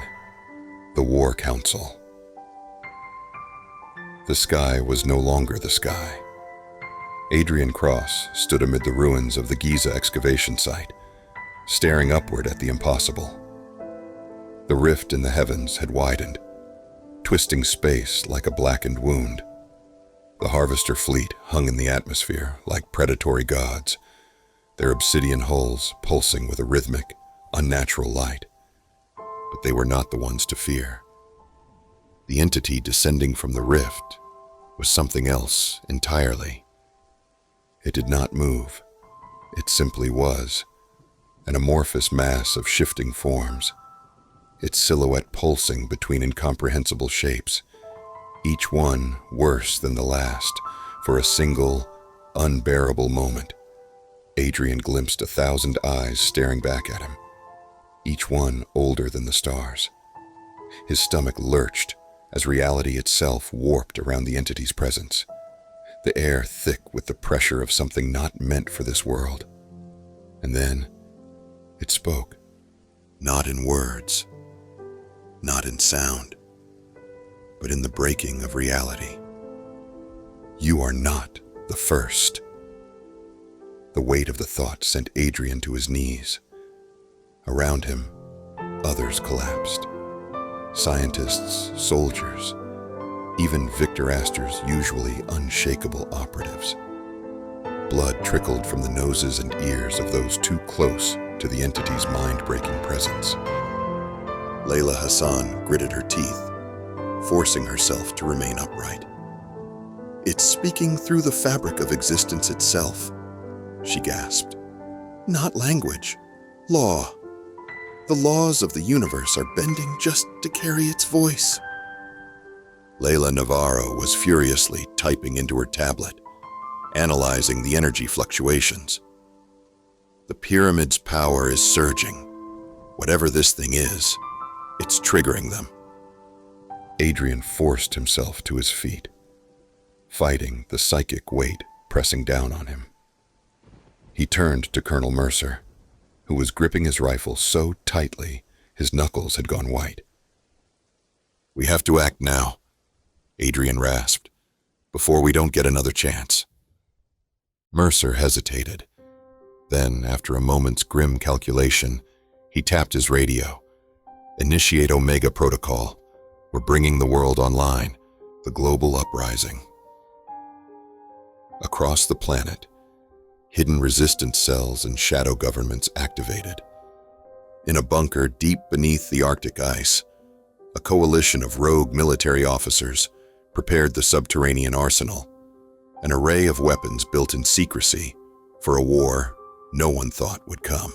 The War Council. The sky was no longer the sky. Adrian Cross stood amid the ruins of the Giza excavation site, staring upward at the impossible. The rift in the heavens had widened, twisting space like a blackened wound. The harvester fleet hung in the atmosphere like predatory gods, their obsidian hulls pulsing with a rhythmic, unnatural light. But they were not the ones to fear. The entity descending from the rift was something else entirely. It did not move. It simply was, an amorphous mass of shifting forms, its silhouette pulsing between incomprehensible shapes, each one worse than the last. For a single, unbearable moment, Adrian glimpsed 1,000 eyes staring back at him, each one older than the stars. His stomach lurched as reality itself warped around the entity's presence, the air thick with the pressure of something not meant for this world. And then it spoke, not in words, not in sound, but in the breaking of reality. You are not the first. The weight of the thought sent Adrian to his knees. Around him, others collapsed. Scientists, soldiers, even Victor Astor's usually unshakable operatives. Blood trickled from the noses and ears of those too close to the entity's mind-breaking presence. Layla Hassan gritted her teeth, forcing herself to remain upright. It's speaking through the fabric of existence itself, she gasped. Not language, law. The laws of the universe are bending just to carry its voice. Layla Navarro was furiously typing into her tablet, analyzing the energy fluctuations. The pyramid's power is surging. Whatever this thing is, it's triggering them. Adrian forced himself to his feet, fighting the psychic weight pressing down on him. He turned to Colonel Mercer, who was gripping his rifle so tightly his knuckles had gone white. We have to act now, Adrian rasped, before we don't get another chance. Mercer hesitated. Then, after a moment's grim calculation, he tapped his radio. Initiate Omega Protocol. We're bringing the world online. The global uprising. Across the planet, hidden resistance cells and shadow governments activated. In a bunker deep beneath the Arctic ice, a coalition of rogue military officers prepared the subterranean arsenal, an array of weapons built in secrecy for a war no one thought would come.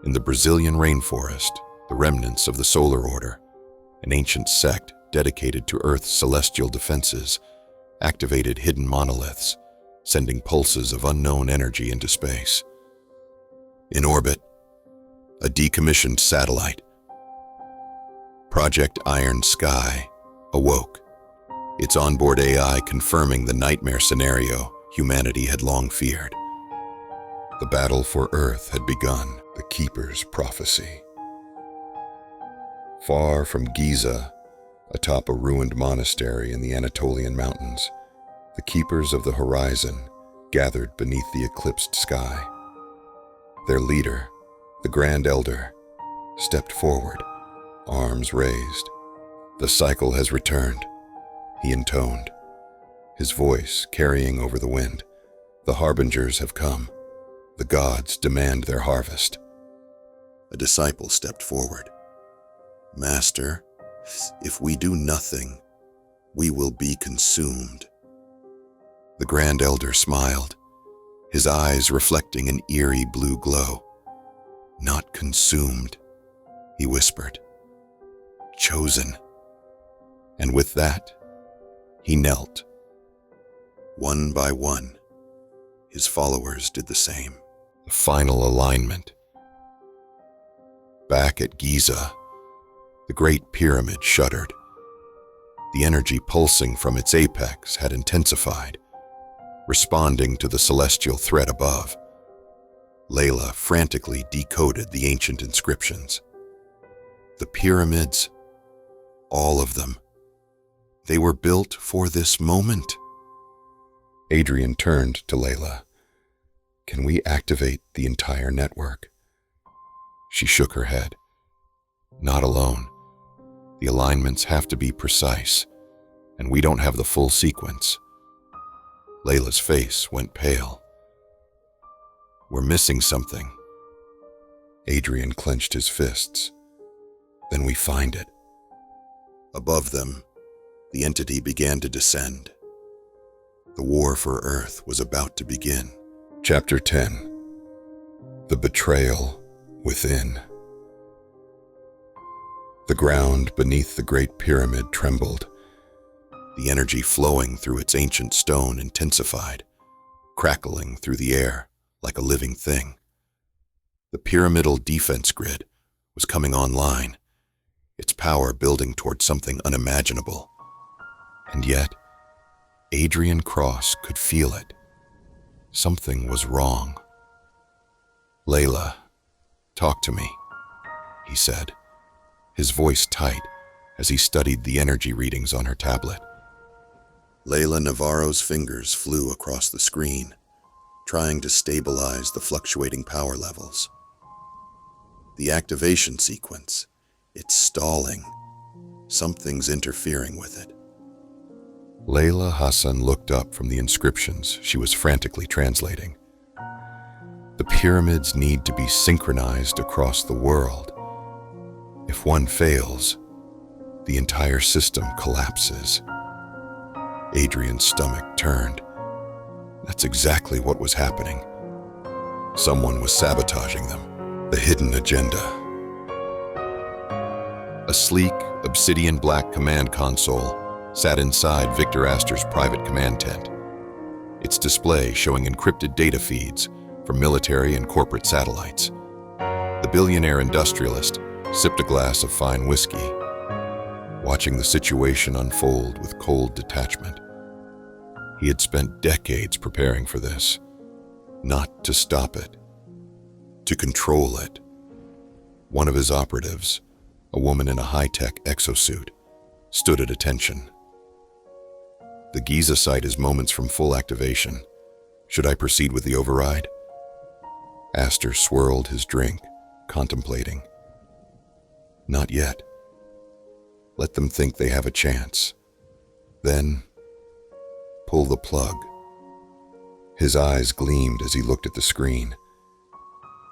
In the Brazilian rainforest, the remnants of the Solar Order, an ancient sect dedicated to Earth's celestial defenses, activated hidden monoliths, sending pulses of unknown energy into space. In orbit, a decommissioned satellite, Project Iron Sky, awoke, its onboard AI confirming the nightmare scenario humanity had long feared. The battle for Earth had begun, the Keeper's prophecy. Far from Giza, atop a ruined monastery in the Anatolian mountains, the Keepers of the Horizon gathered beneath the eclipsed sky. Their leader, the Grand Elder, stepped forward, arms raised. The cycle has returned, he intoned, his voice carrying over the wind. The harbingers have come. The gods demand their harvest. A disciple stepped forward. Master, if we do nothing, we will be consumed. The Grand Elder smiled, his eyes reflecting an eerie blue glow. Not consumed, he whispered. Chosen. And with that, he knelt. One by one, his followers did the same. The final alignment. Back at Giza, the Great Pyramid shuddered. The energy pulsing from its apex had intensified, responding to the celestial threat above. Layla frantically decoded the ancient inscriptions. The pyramids, all of them, they were built for this moment. Adrian turned to Layla. Can we activate the entire network? She shook her head. Not alone. The alignments have to be precise, and we don't have the full sequence. Layla's face went pale. We're missing something. Adrian clenched his fists. Then we find it. Above them, the entity began to descend. The war for Earth was about to begin. Chapter 10. The Betrayal Within. The ground beneath the Great Pyramid trembled. The energy flowing through its ancient stone intensified, crackling through the air like a living thing. The pyramidal defense grid was coming online, its power building toward something unimaginable. And yet, Adrian Cross could feel it. Something was wrong. Layla, talk to me, he said, his voice tight as he studied the energy readings on her tablet. Layla Navarro's fingers flew across the screen, trying to stabilize the fluctuating power levels. The activation sequence, it's stalling. Something's interfering with it. Layla Hassan looked up from the inscriptions she was frantically translating. The pyramids need to be synchronized across the world. If one fails, the entire system collapses. Adrian's stomach turned. That's exactly what was happening. Someone was sabotaging them. The hidden agenda. A sleek, obsidian black command console sat inside Victor Astor's private command tent, its display showing encrypted data feeds from military and corporate satellites. The billionaire industrialist sipped a glass of fine whiskey, watching the situation unfold with cold detachment. He had spent decades preparing for this, not to stop it, to control it. One of his operatives, a woman in a high-tech exosuit, stood at attention. The Giza site is moments from full activation. Should I proceed with the override? Astor swirled his drink, contemplating. Not yet. Let them think they have a chance. Then, pull the plug. His eyes gleamed as he looked at the screen.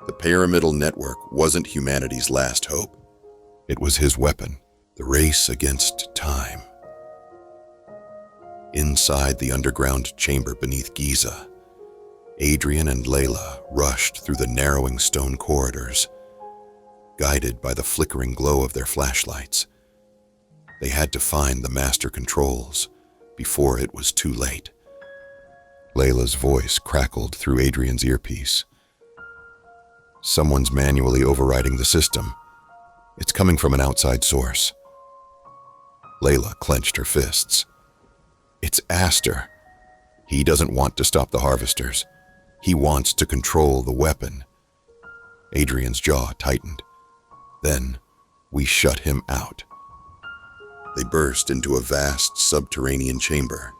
The pyramidal network wasn't humanity's last hope. It was his weapon, the race against time. Inside the underground chamber beneath Giza, Adrian and Layla rushed through the narrowing stone corridors, guided by the flickering glow of their flashlights. They had to find the master controls before it was too late. Layla's voice crackled through Adrian's earpiece. Someone's manually overriding the system. It's coming from an outside source. Layla clenched her fists. It's Astor. He doesn't want to stop the harvesters. He wants to control the weapon. Adrian's jaw tightened. Then we shut him out. They burst into a vast subterranean chamber.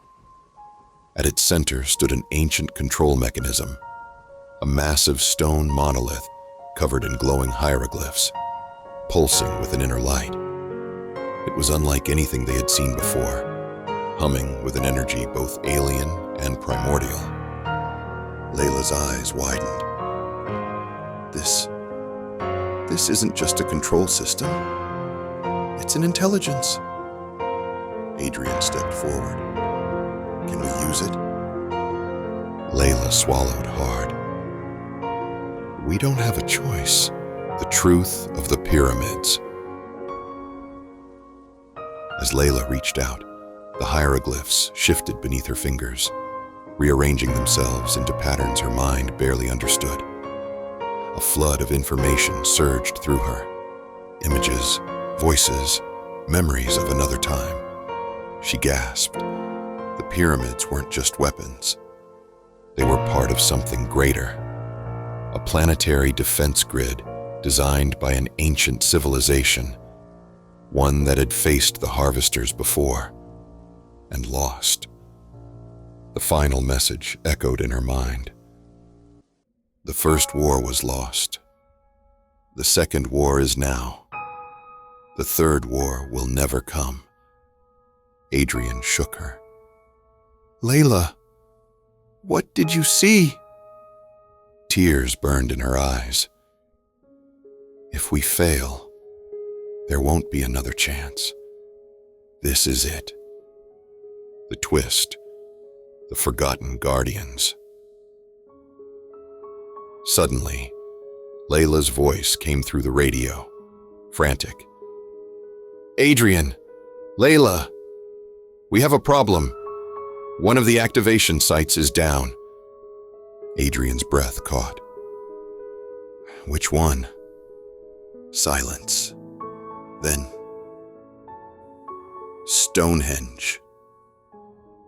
At its center stood an ancient control mechanism, a massive stone monolith covered in glowing hieroglyphs, pulsing with an inner light. It was unlike anything they had seen before, humming with an energy both alien and primordial. Layla's eyes widened. This isn't just a control system. It's an intelligence. Adrian stepped forward. Can we use it? Layla swallowed hard. We don't have a choice. The truth of the pyramids. As Layla reached out, the hieroglyphs shifted beneath her fingers, rearranging themselves into patterns her mind barely understood. A flood of information surged through her. Images, voices, memories of another time. She gasped. The pyramids weren't just weapons. They were part of something greater. A planetary defense grid designed by an ancient civilization, one that had faced the harvesters before and lost. The final message echoed in her mind. The first war was lost. The second war is now. The third war will never come. Adrian shook her. Layla, what did you see? Tears burned in her eyes. If we fail, there won't be another chance. This is it. The twist. The forgotten guardians. Suddenly, Layla's voice came through the radio, frantic. Adrian! Layla! We have a problem. One of the activation sites is down. Adrian's breath caught. Which one? Silence. Then, Stonehenge.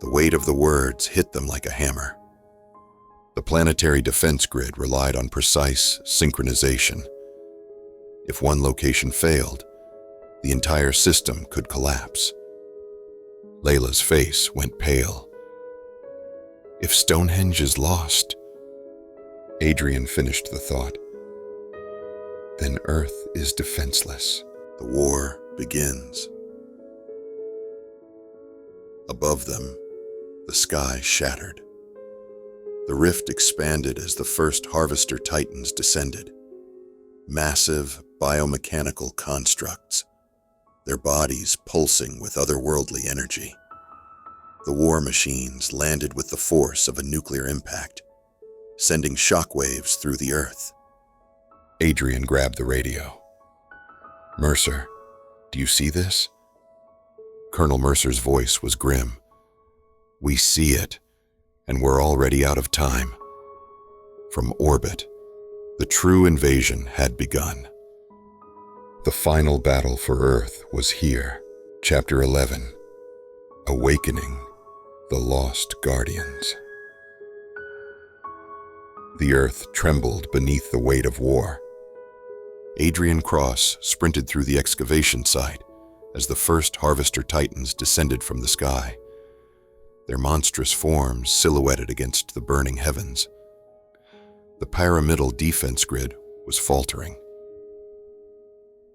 The weight of the words hit them like a hammer. The planetary defense grid relied on precise synchronization. If one location failed, the entire system could collapse. Layla's face went pale. If Stonehenge is lost, Adrian finished the thought, then Earth is defenseless. The war begins. Above them, the sky shattered. The rift expanded as the first Harvester Titans descended. Massive biomechanical constructs, their bodies pulsing with otherworldly energy. The war machines landed with the force of a nuclear impact, sending shockwaves through the earth. Adrian grabbed the radio. Mercer, do you see this? Colonel Mercer's voice was grim. We see it, and we're already out of time. From orbit, the true invasion had begun. The final battle for Earth was here. Chapter 11, Awakening the Lost Guardians. The Earth trembled beneath the weight of war. Adrian Cross sprinted through the excavation site as the first Harvester Titans descended from the sky, their monstrous forms silhouetted against the burning heavens. The pyramidal defense grid was faltering.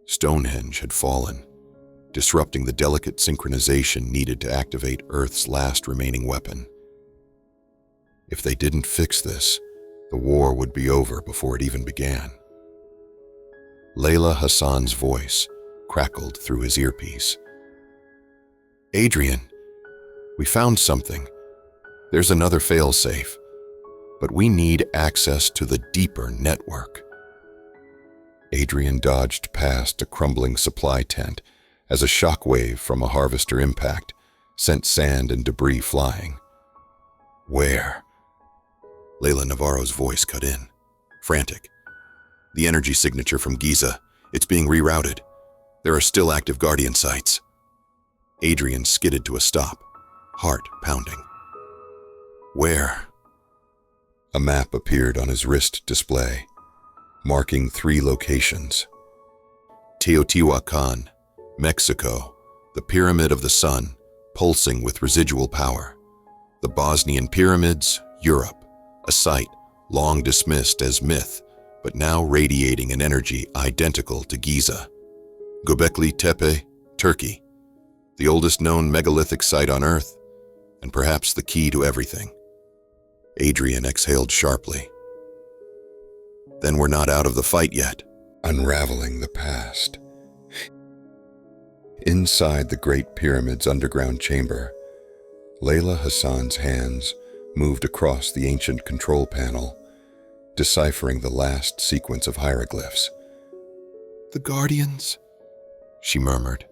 Stonehenge had fallen, disrupting the delicate synchronization needed to activate Earth's last remaining weapon. If they didn't fix this, the war would be over before it even began. Layla Hassan's voice crackled through his earpiece. Adrian, we found something. There's another failsafe, but we need access to the deeper network. Adrian dodged past a crumbling supply tent as a shockwave from a harvester impact sent sand and debris flying. Where? Layla Navarro's voice cut in, frantic. The energy signature from Giza, it's being rerouted. There are still active Guardian sites. Adrian skidded to a stop, heart pounding. Where? A map appeared on his wrist display, marking 3 locations. Teotihuacan, Mexico, the Pyramid of the Sun, pulsing with residual power. The Bosnian Pyramids, Europe, a site long dismissed as myth, but now radiating an energy identical to Giza. Göbekli Tepe, Turkey, the oldest known megalithic site on Earth, and perhaps the key to everything. Adrian exhaled sharply. Then we're not out of the fight yet. Unraveling the past. Inside the Great Pyramid's underground chamber, Layla Hassan's hands moved across the ancient control panel, deciphering the last sequence of hieroglyphs. "The Guardians," she murmured.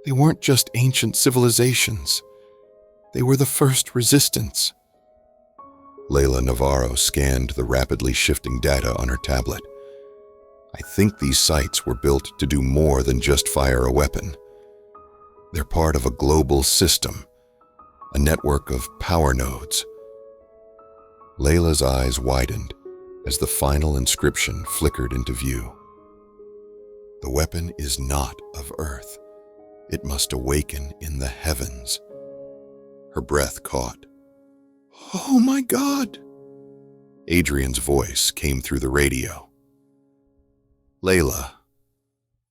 "They weren't just ancient civilizations. They were the first resistance." Layla Navarro scanned the rapidly shifting data on her tablet. "I think these sites were built to do more than just fire a weapon. They're part of a global system, a network of power nodes." Layla's eyes widened as the final inscription flickered into view. "The weapon is not of Earth. It must awaken in the heavens." Her breath caught. "Oh my God!" Adrian's voice came through the radio. "Layla,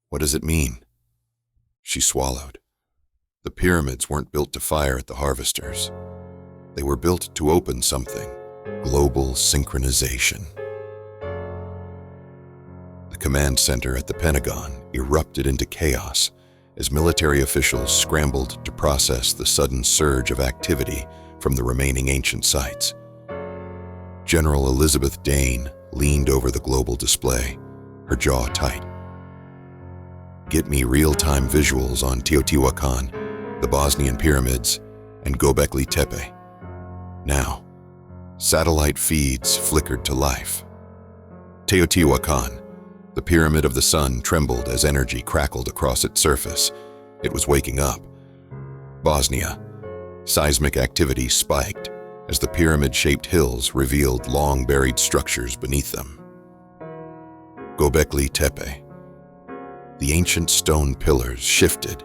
what does it mean?" She swallowed. The pyramids weren't built to fire at the harvesters. They were built to open something, global synchronization. The command center at the Pentagon erupted into chaos as military officials scrambled to process the sudden surge of activity from the remaining ancient sites. General Elizabeth Dane leaned over the global display, her jaw tight. "Get me real-time visuals on Teotihuacan, the Bosnian pyramids, and Göbekli Tepe. Now." Satellite feeds flickered to life. Teotihuacan, the pyramid of the sun, trembled as energy crackled across its surface. It was waking up. Bosnia, seismic activity spiked as the pyramid-shaped hills revealed long-buried structures beneath them. Göbekli Tepe. The ancient stone pillars shifted,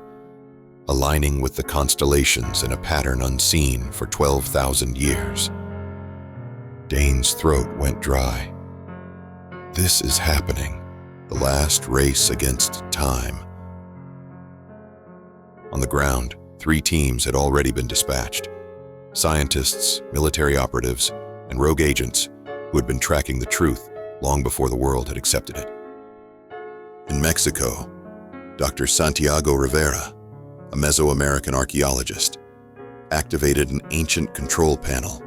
aligning with the constellations in a pattern unseen for 12,000 years. Dane's throat went dry. This is happening, the last race against time. On the ground, 3 teams had already been dispatched. Scientists, military operatives, and rogue agents who had been tracking the truth long before the world had accepted it. In Mexico, Dr. Santiago Rivera, a Mesoamerican archaeologist, activated an ancient control panel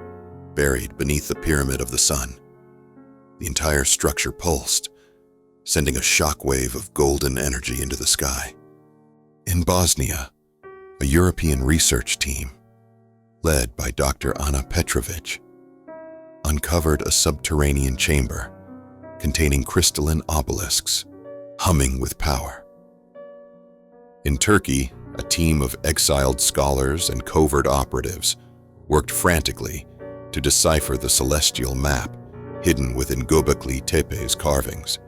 buried beneath the Pyramid of the Sun. The entire structure pulsed, sending a shockwave of golden energy into the sky. In Bosnia, a European research team, led by Dr. Ana Petrovic, uncovered a subterranean chamber containing crystalline obelisks, humming with power. In Turkey, a team of exiled scholars and covert operatives worked frantically to decipher the celestial map hidden within Göbekli Tepe's carvings.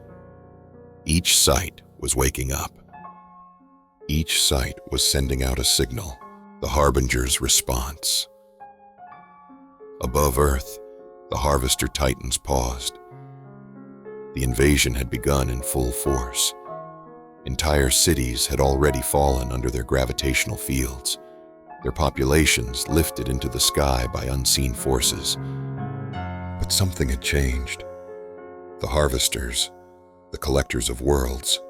Each site was waking up. Each site was sending out a signal, the Harbinger's response. Above Earth, the Harvester Titans paused. The invasion had begun in full force. Entire cities had already fallen under their gravitational fields, their populations lifted into the sky by unseen forces. But something had changed. The Harvesters, the Collectors of Worlds,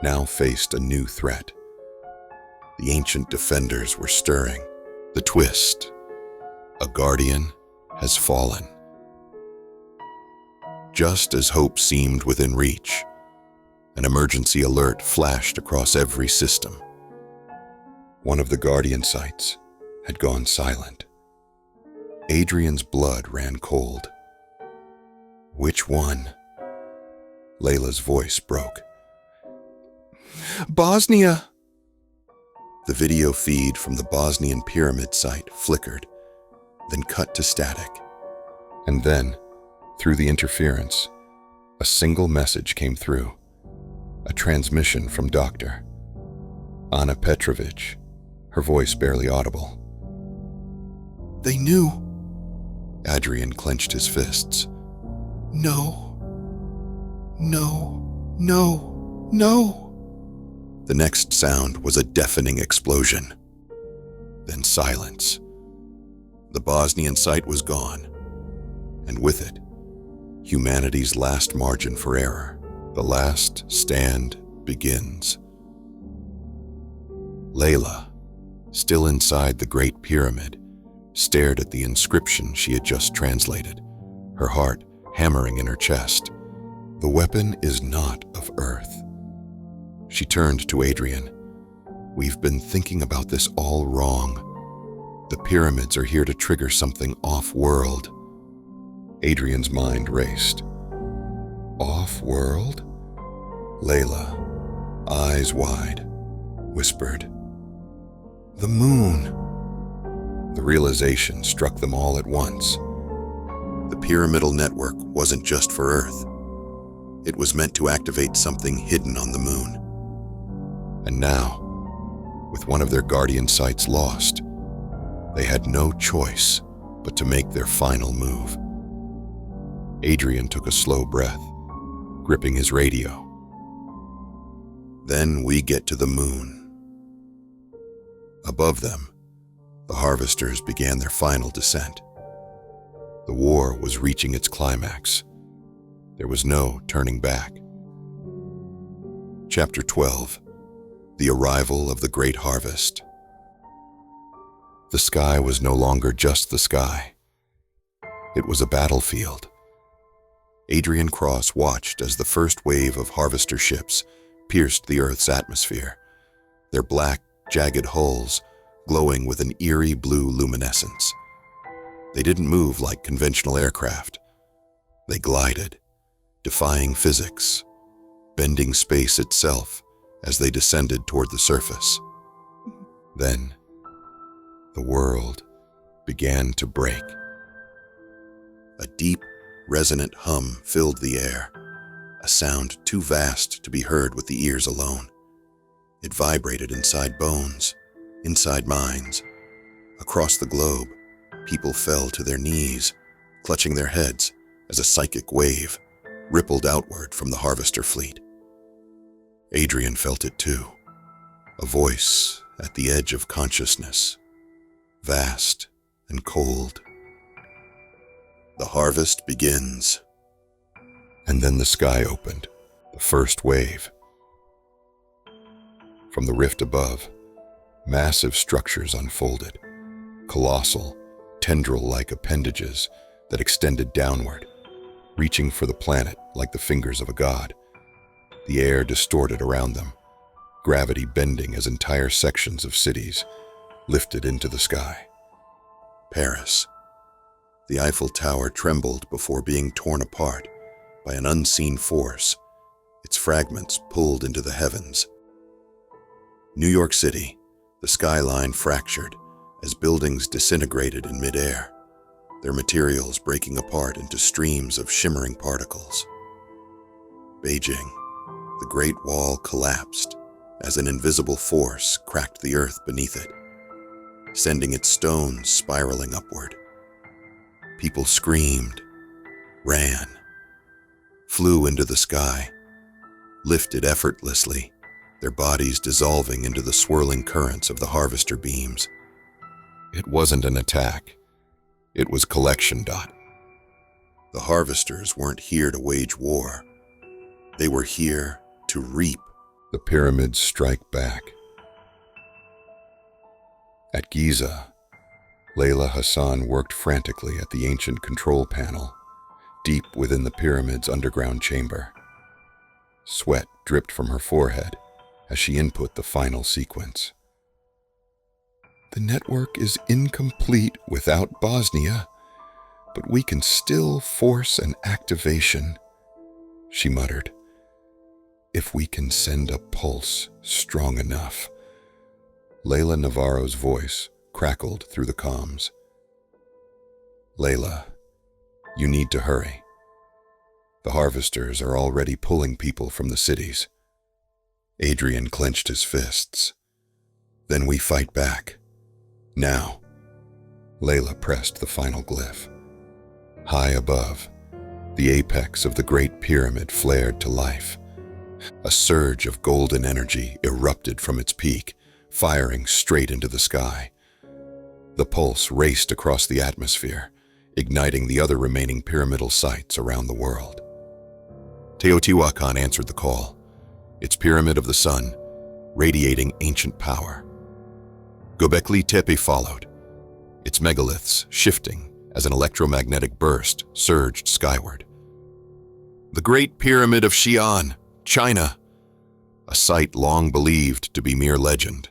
now faced a new threat. The ancient defenders were stirring. The twist: a guardian has fallen. Just as hope seemed within reach, an emergency alert flashed across every system. One of the Guardian sites had gone silent. Adrian's blood ran cold. Which one? Layla's voice broke. Bosnia! The video feed from the Bosnian pyramid site flickered, then cut to static. And then, through the interference, a single message came through. A transmission from Dr. Ana Petrovic, her voice barely audible. They knew. Adrian clenched his fists. No. No. No. No. The next sound was a deafening explosion. Then silence. The Bosnian site was gone, and with it, humanity's last margin for error. The last stand begins. Layla, still inside the Great Pyramid, stared at the inscription she had just translated, her heart hammering in her chest. The weapon is not of Earth. She turned to Adrian. We've been thinking about this all wrong. The pyramids are here to trigger something off-world. Adrian's mind raced. Off-world? Layla, eyes wide, whispered, "The moon." The realization struck them all at once. The pyramidal network wasn't just for Earth. It was meant to activate something hidden on the moon. And now, with one of their guardian sites lost, they had no choice but to make their final move. Adrian took a slow breath, gripping his radio. Then we get to the moon. Above them, the harvesters began their final descent. The war was reaching its climax. There was no turning back. Chapter 12. The Arrival of the Great Harvest. The sky was no longer just the sky. It was a battlefield. Adrian Cross watched as the first wave of harvester ships pierced the Earth's atmosphere, their black, jagged hulls glowing with an eerie blue luminescence. They didn't move like conventional aircraft. They glided, defying physics, bending space itself as they descended toward the surface. Then, the world began to break. A deep, resonant hum filled the air, a sound too vast to be heard with the ears alone. It vibrated inside bones, inside minds. Across the globe, people fell to their knees, clutching their heads as a psychic wave rippled outward from the harvester fleet. Adrian felt it too, a voice at the edge of consciousness, vast and cold. The harvest begins. And then the sky opened, the first wave. From the rift above, massive structures unfolded, colossal, tendril-like appendages that extended downward, reaching for the planet like the fingers of a god. The air distorted around them, gravity bending as entire sections of cities lifted into the sky. Paris. The Eiffel Tower trembled before being torn apart by an unseen force, its fragments pulled into the heavens. New York City, the skyline fractured as buildings disintegrated in midair, their materials breaking apart into streams of shimmering particles. Beijing, the Great Wall collapsed as an invisible force cracked the earth beneath it, sending its stones spiraling upward. People screamed, ran, flew into the sky, lifted effortlessly, their bodies dissolving into the swirling currents of the harvester beams. It wasn't an attack. It was collection dot. The harvesters weren't here to wage war. They were here to reap. The pyramids strike back. At Giza, Layla Hassan worked frantically at the ancient control panel, deep within the pyramid's underground chamber. Sweat dripped from her forehead as she input the final sequence. The network is incomplete without Bosnia, but we can still force an activation, she muttered. If we can send a pulse strong enough. Layla Navarro's voice crackled through the comms. Layla, you need to hurry. The harvesters are already pulling people from the cities. Adrian clenched his fists. Then we fight back. Now. Layla pressed the final glyph. High above, the apex of the Great Pyramid flared to life. A surge of golden energy erupted from its peak, firing straight into the sky. The pulse raced across the atmosphere, igniting the other remaining pyramidal sites around the world. Teotihuacan answered the call, its pyramid of the sun, radiating ancient power. Göbekli Tepe followed, its megaliths shifting as an electromagnetic burst surged skyward. The Great Pyramid of Xi'an, China, a site long believed to be mere legend,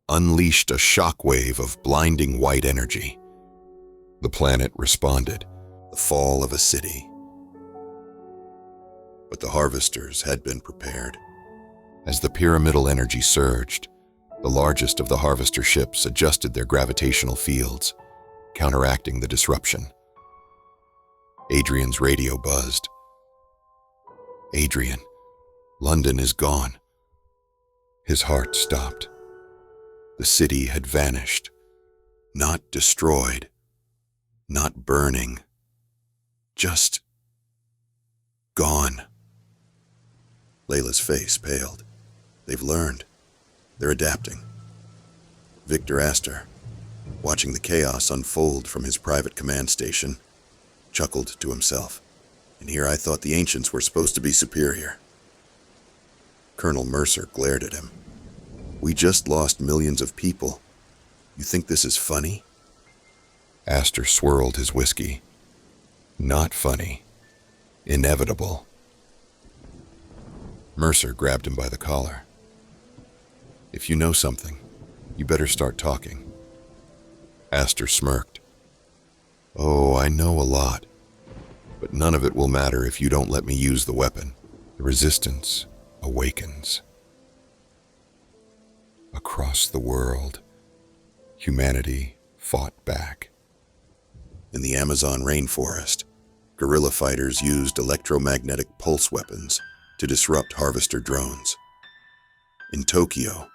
unleashed a shockwave of blinding white energy. The planet responded, the fall of a city. But the harvesters had been prepared. As the pyramidal energy surged, the largest of the harvester ships adjusted their gravitational fields, counteracting the disruption. Adrian's radio buzzed. Adrian, London is gone. His heart stopped. The city had vanished, not destroyed, not burning, just gone. Layla's face paled. They've learned. They're adapting. Victor asked her, watching the chaos unfold from his private command station, chuckled to himself. And here I thought the ancients were supposed to be superior. Colonel Mercer glared at him. We just lost millions of people. You think this is funny? Astor swirled his whiskey. Not funny. Inevitable. Mercer grabbed him by the collar. If you know something, you better start talking. Astor smirked. Oh, I know a lot. But none of it will matter if you don't let me use the weapon. The resistance awakens. Across the world, humanity fought back. In the Amazon rainforest, guerrilla fighters used electromagnetic pulse weapons to disrupt harvester drones. In Tokyo,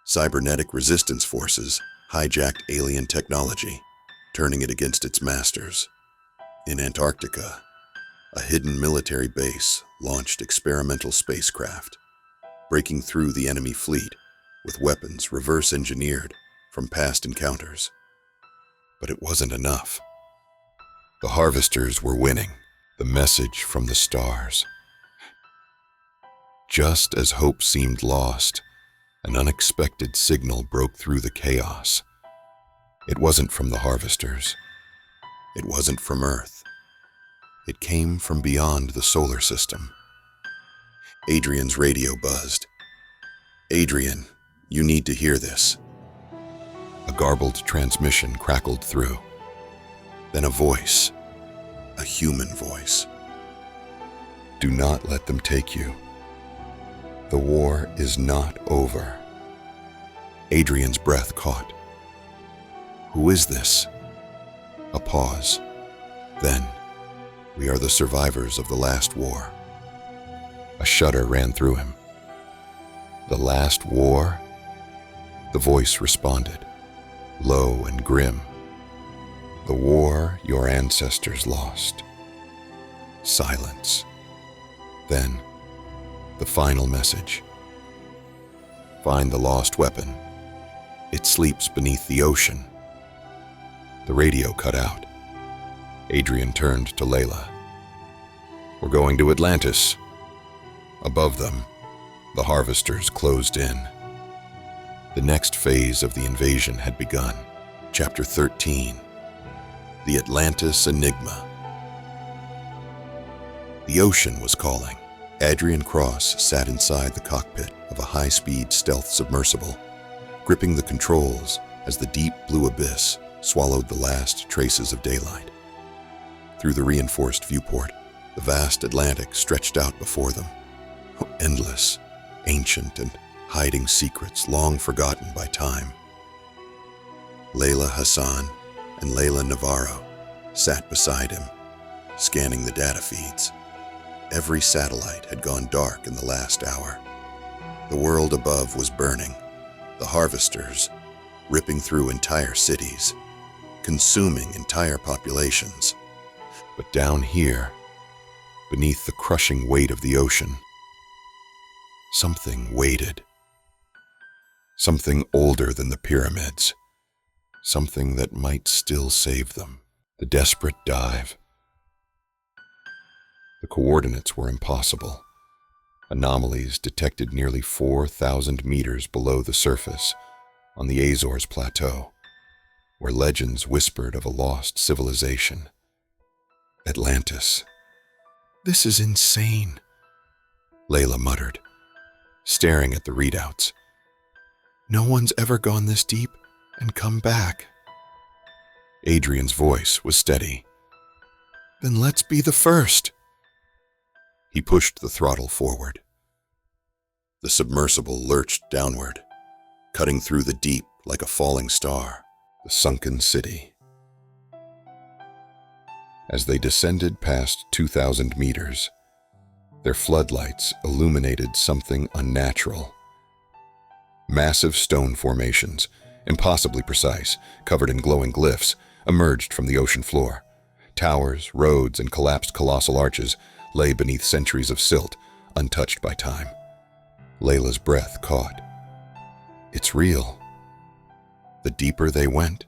cybernetic resistance forces hijacked alien technology, turning it against its masters. In Antarctica, a hidden military base launched experimental spacecraft, breaking through the enemy fleet with weapons reverse-engineered from past encounters. But it wasn't enough. The harvesters were winning, the message from the stars. Just as hope seemed lost, an unexpected signal broke through the chaos. It wasn't from the harvesters. It wasn't from Earth. It came from beyond the solar system. Adrian's radio buzzed. Adrian, you need to hear this. A garbled transmission crackled through. Then a voice, a human voice. Do not let them take you. The war is not over. Adrian's breath caught. Who is this? A pause. Then, we are the survivors of the last war. A shudder ran through him. The last war? The voice responded, low and grim. The war your ancestors lost. Silence. Then, the final message. Find the lost weapon. It sleeps beneath the ocean. The radio cut out. Adrian turned to Layla. We're going to Atlantis. Above them, the harvesters closed in. The next phase of the invasion had begun. Chapter 13. The Atlantis Enigma. The ocean was calling. Adrian Cross sat inside the cockpit of a high-speed stealth submersible, gripping the controls as the deep blue abyss swallowed the last traces of daylight. Through the reinforced viewport, the vast Atlantic stretched out before them, endless, ancient, and hiding secrets long forgotten by time. Layla Hassan and Layla Navarro sat beside him, scanning the data feeds. Every satellite had gone dark in the last hour. The world above was burning, the harvesters ripping through entire cities, consuming entire populations. But down here, beneath the crushing weight of the ocean, Something waited. Something older than the pyramids. Something that might still save them. The desperate dive. The coordinates were impossible. Anomalies detected nearly 4,000 meters below the surface on the Azores Plateau, where legends whispered of a lost civilization. Atlantis. "This is insane," Layla muttered, staring at the readouts. "No one's ever gone this deep and come back." Adrian's voice was steady. "Then let's be the first." He pushed the throttle forward. The submersible lurched downward, cutting through the deep like a falling star, the sunken city. As they descended past 2,000 meters, their floodlights illuminated something unnatural. Massive stone formations, impossibly precise, covered in glowing glyphs, emerged from the ocean floor. Towers, roads, and collapsed colossal arches lay beneath centuries of silt, untouched by time. Layla's breath caught. It's real. The deeper they went,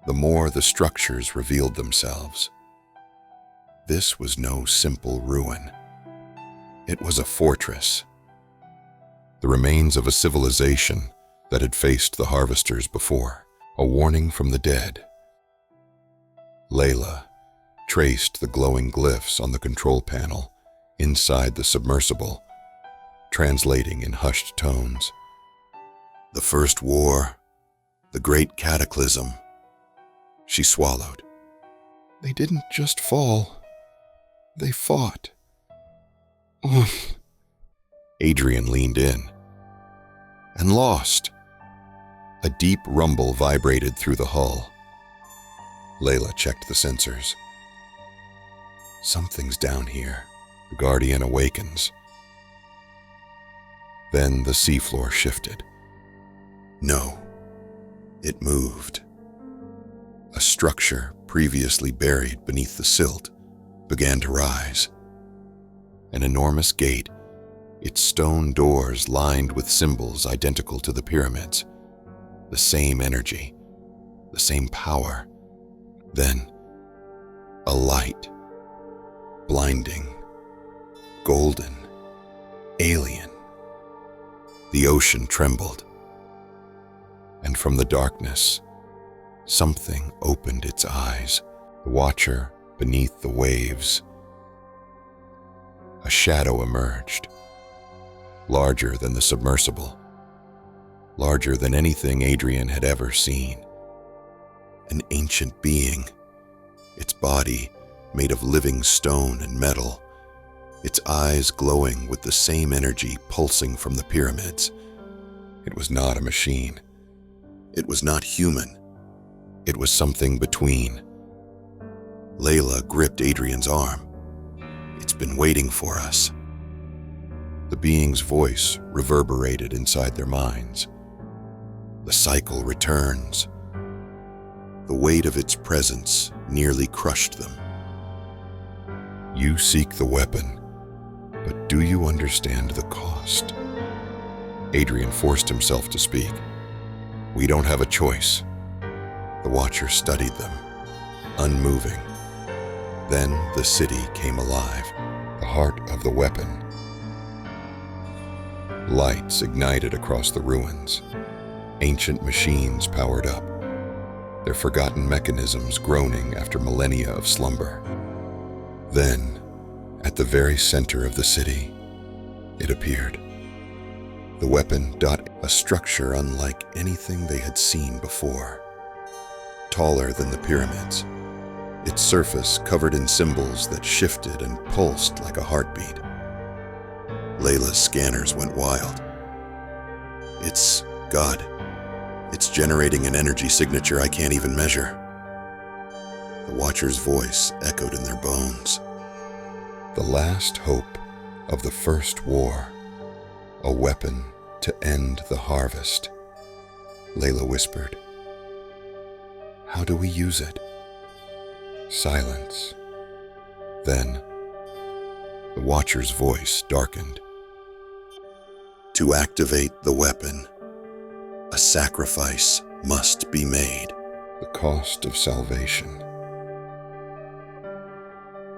the more the structures revealed themselves. This was no simple ruin. It was a fortress. The remains of a civilization that had faced the harvesters before, a warning from the dead. Layla traced the glowing glyphs on the control panel inside the submersible, translating in hushed tones. The first war, the great cataclysm. She swallowed. They didn't just fall. They fought. Adrian leaned in. And lost. A deep rumble vibrated through the hull. Layla checked the sensors. Something's down here. The Guardian awakens. Then the seafloor shifted. No, it moved. A structure previously buried beneath the silt began to rise. An enormous gate, its stone doors lined with symbols identical to the pyramids. The same energy, the same power. Then, a light. Blinding, golden, alien. The ocean trembled. And from the darkness, something opened its eyes. The watcher beneath the waves. A shadow emerged, larger than the submersible, larger than anything Adrian had ever seen. An ancient being, its body made of living stone and metal, its eyes glowing with the same energy pulsing from the pyramids. It was not a machine. It was not human. It was something between. Layla gripped Adrian's arm. It's been waiting for us. The being's voice reverberated inside their minds. The cycle returns. The weight of its presence nearly crushed them. You seek the weapon, but do you understand the cost? Adrian forced himself to speak. We don't have a choice. The watcher studied them, unmoving. Then the city came alive, the heart of the weapon. Lights ignited across the ruins. Ancient machines powered up, their forgotten mechanisms groaning after millennia of slumber. Then, at the very center of the city, it appeared. The weapon, a structure unlike anything they had seen before. Taller than the pyramids, its surface covered in symbols that shifted and pulsed like a heartbeat. Layla's scanners went wild. It's God. It's generating an energy signature I can't even measure. The watcher's voice echoed in their bones. The last hope of the first war. A weapon to end the harvest. Layla whispered. How do we use it? Silence. Then, the watcher's voice darkened. To activate the weapon, a sacrifice must be made. The cost of salvation.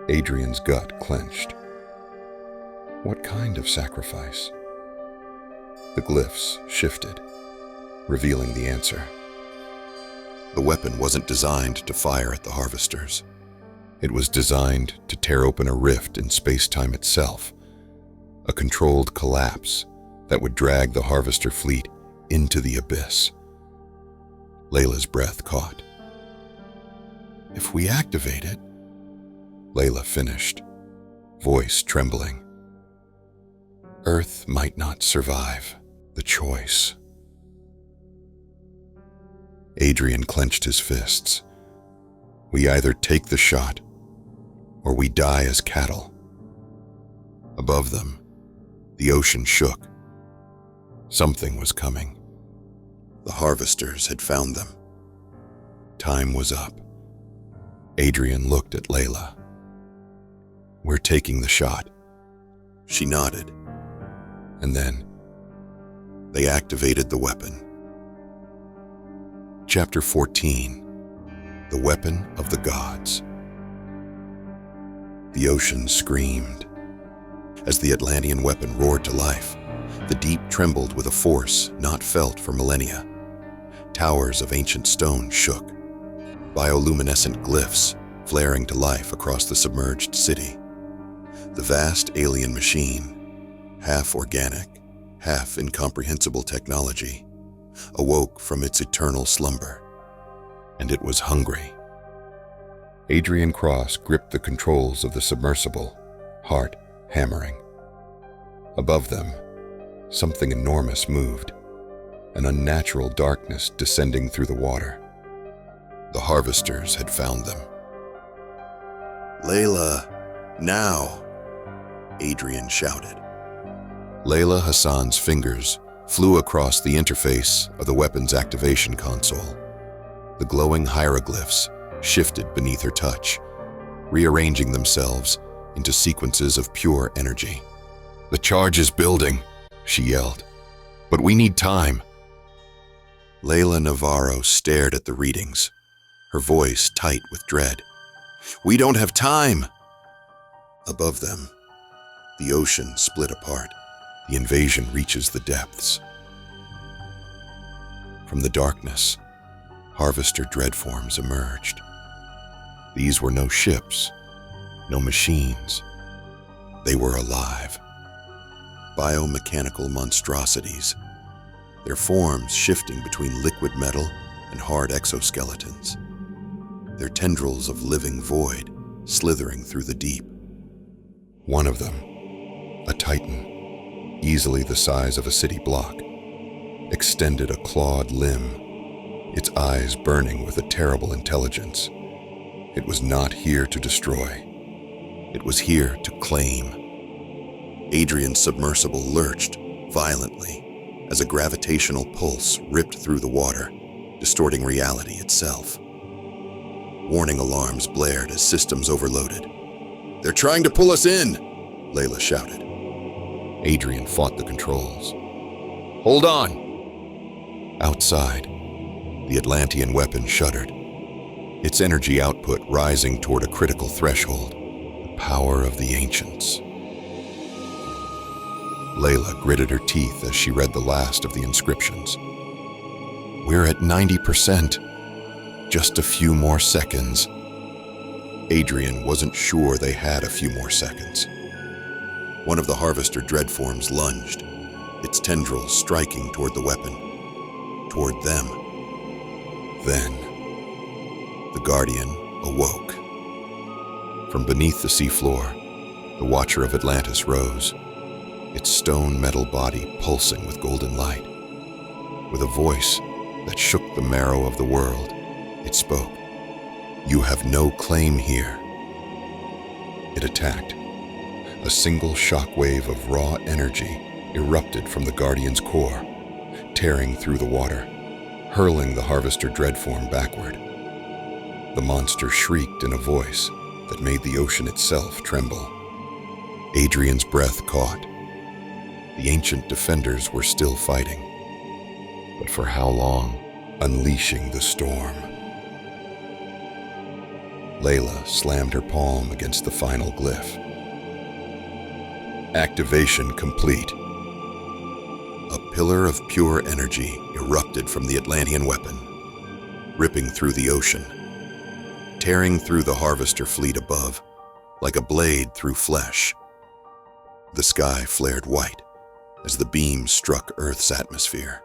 Adrian's gut clenched. What kind of sacrifice? The glyphs shifted, revealing the answer. The weapon wasn't designed to fire at the harvesters. It was designed to tear open a rift in space-time itself, a controlled collapse that would drag the harvester fleet into the abyss. Layla's breath caught. If we activate it, Layla finished, voice trembling. Earth might not survive the choice. Adrian clenched his fists. We either take the shot, or we die as cattle. Above them, the ocean shook. Something was coming. The harvesters had found them. Time was up. Adrian looked at Layla. We're taking the shot. She nodded. And then, they activated the weapon. Chapter 14. The Weapon of the Gods. The ocean screamed. As the Atlantean weapon roared to life, the deep trembled with a force not felt for millennia. Towers of ancient stone shook, bioluminescent glyphs flaring to life across the submerged city. The vast alien machine, half organic, half incomprehensible technology, awoke from its eternal slumber. And it was hungry. Adrian Cross gripped the controls of the submersible, heart hammering. Above them, something enormous moved, an unnatural darkness descending through the water. The harvesters had found them. Layla, now, Adrian shouted. Layla Hassan's fingers flew across the interface of the weapon's activation console. The glowing hieroglyphs shifted beneath her touch, rearranging themselves into sequences of pure energy. The charge is building, she yelled. But we need time. Layla Navarro stared at the readings, her voice tight with dread. We don't have time! Above them, the ocean split apart. The invasion reaches the depths. From the darkness, harvester dreadforms emerged. These were no ships, no machines. They were alive. Biomechanical monstrosities, their forms shifting between liquid metal and hard exoskeletons, their tendrils of living void slithering through the deep. One of them, a titan, easily the size of a city block, extended a clawed limb, its eyes burning with a terrible intelligence. It was not here to destroy. It was here to claim. Adrian's submersible lurched violently as a gravitational pulse ripped through the water, distorting reality itself. Warning alarms blared as systems overloaded. They're trying to pull us in, Layla shouted. Adrian fought the controls. Hold on! Outside, the Atlantean weapon shuddered, its energy output rising toward a critical threshold, the power of the ancients. Layla gritted her teeth as she read the last of the inscriptions. We're at 90%. Just a few more seconds. Adrian wasn't sure they had a few more seconds. One of the harvester dreadforms lunged, its tendrils striking toward the weapon, toward them. Then, the Guardian awoke. From beneath the seafloor, the Watcher of Atlantis rose, its stone metal body pulsing with golden light. With a voice that shook the marrow of the world, it spoke. You have no claim here. It attacked. A single shockwave of raw energy erupted from the Guardian's core, tearing through the water, hurling the harvester dreadform backward. The monster shrieked in a voice that made the ocean itself tremble. Adrian's breath caught. The ancient defenders were still fighting. But for how long? Unleashing the storm. Layla slammed her palm against the final glyph. Activation complete. A pillar of pure energy erupted from the Atlantean weapon, ripping through the ocean, tearing through the harvester fleet above like a blade through flesh. The sky flared white as the beam struck Earth's atmosphere.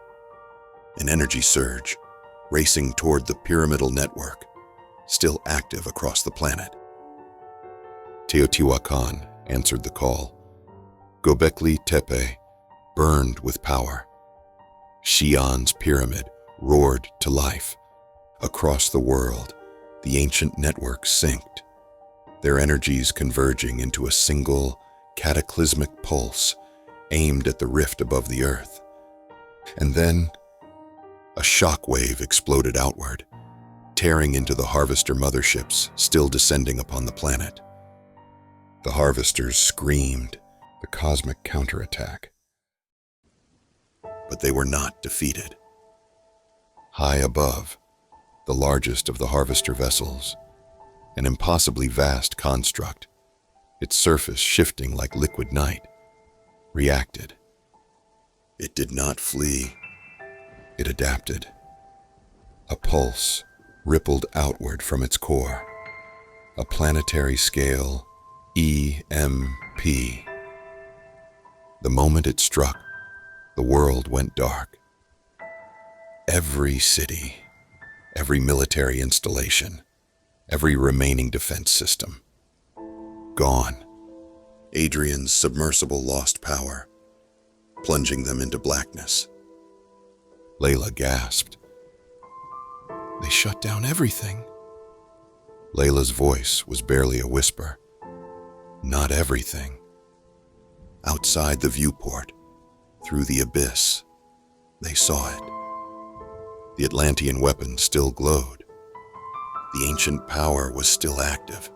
An energy surge racing toward the pyramidal network, still active across the planet. Teotihuacan answered the call. Göbekli Tepe burned with power. Xi'an's pyramid roared to life. Across the world, the ancient network synced, their energies converging into a single, cataclysmic pulse aimed at the rift above the Earth. And then, a shock wave exploded outward, tearing into the Harvester motherships still descending upon the planet. The Harvesters screamed, the cosmic counterattack. But they were not defeated. High above, the largest of the Harvester vessels, an impossibly vast construct, its surface shifting like liquid night, reacted. It did not flee. It adapted. A pulse rippled outward from its core, a planetary scale EMP. The moment it struck, the world went dark. Every city, every military installation, every remaining defense system, gone. Adrian's submersible lost power, plunging them into blackness. Layla gasped. They shut down everything. Layla's voice was barely a whisper. Not everything. Outside the viewport, through the abyss, they saw it. The Atlantean weapon still glowed. The ancient power was still active,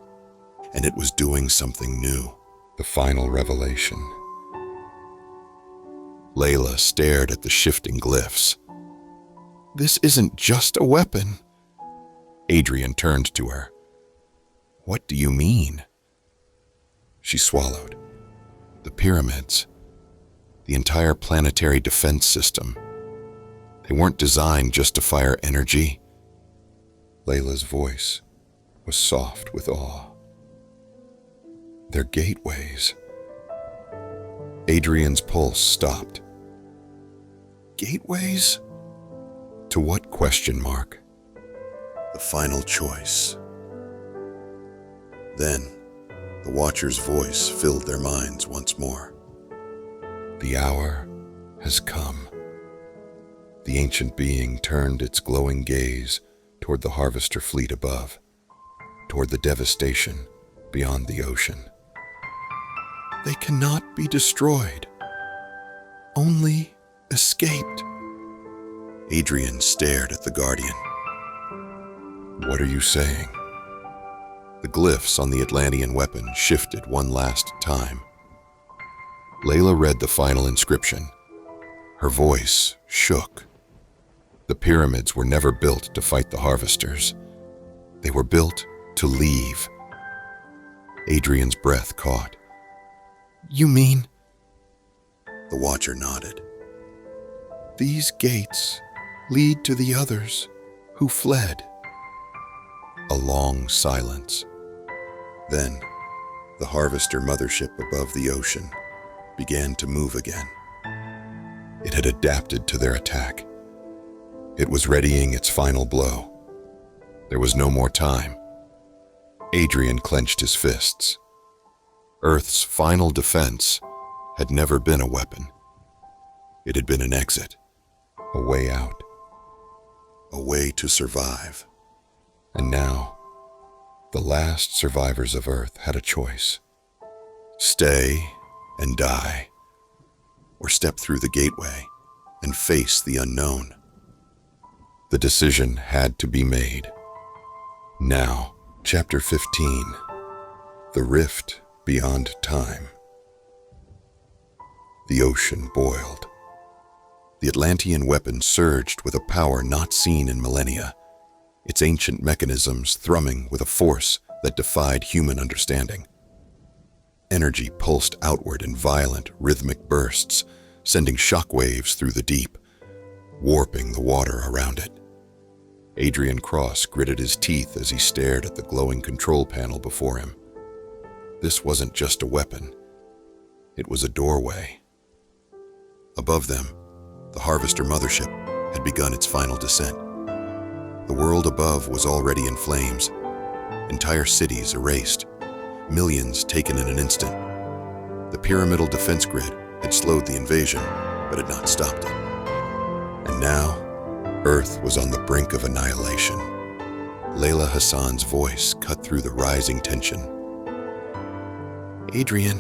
and it was doing something new. The final revelation. Layla stared at the shifting glyphs. This isn't just a weapon. Adrian turned to her. What do you mean? She swallowed. The pyramids, the entire planetary defense system, they weren't designed just to fire energy. Layla's voice was soft with awe. They're gateways. Adrian's pulse stopped. Gateways? To what question mark? The final choice. Then, the Watcher's voice filled their minds once more. The hour has come. The ancient being turned its glowing gaze toward the Harvester fleet above, toward the devastation beyond the ocean. They cannot be destroyed, only escaped. Adrian stared at the Guardian. What are you saying? The glyphs on the Atlantean weapon shifted one last time. Layla read the final inscription. Her voice shook. The pyramids were never built to fight the Harvesters. They were built to leave. Adrian's breath caught. You mean? The Watcher nodded. These gates lead to the others who fled. A long silence. Then, the Harvester mothership above the ocean began to move again. It had adapted to their attack. It was readying its final blow. There was no more time. Adrian clenched his fists. Earth's final defense had never been a weapon. It had been an exit, a way out, a way to survive. And now, the last survivors of Earth had a choice. Stay and die, or step through the gateway and face the unknown. The decision had to be made. Now, Chapter 15, The Rift Beyond Time. The ocean boiled. The Atlantean weapon surged with a power not seen in millennia, its ancient mechanisms thrumming with a force that defied human understanding. Energy pulsed outward in violent, rhythmic bursts, sending shockwaves through the deep, warping the water around it. Adrian Cross gritted his teeth as he stared at the glowing control panel before him. This wasn't just a weapon. It was a doorway. Above them, the Harvester mothership had begun its final descent. The world above was already in flames, entire cities erased, millions taken in an instant. The pyramidal defense grid had slowed the invasion, but had not stopped it. And now, Earth was on the brink of annihilation. Layla Hassan's voice cut through the rising tension. "Adrian,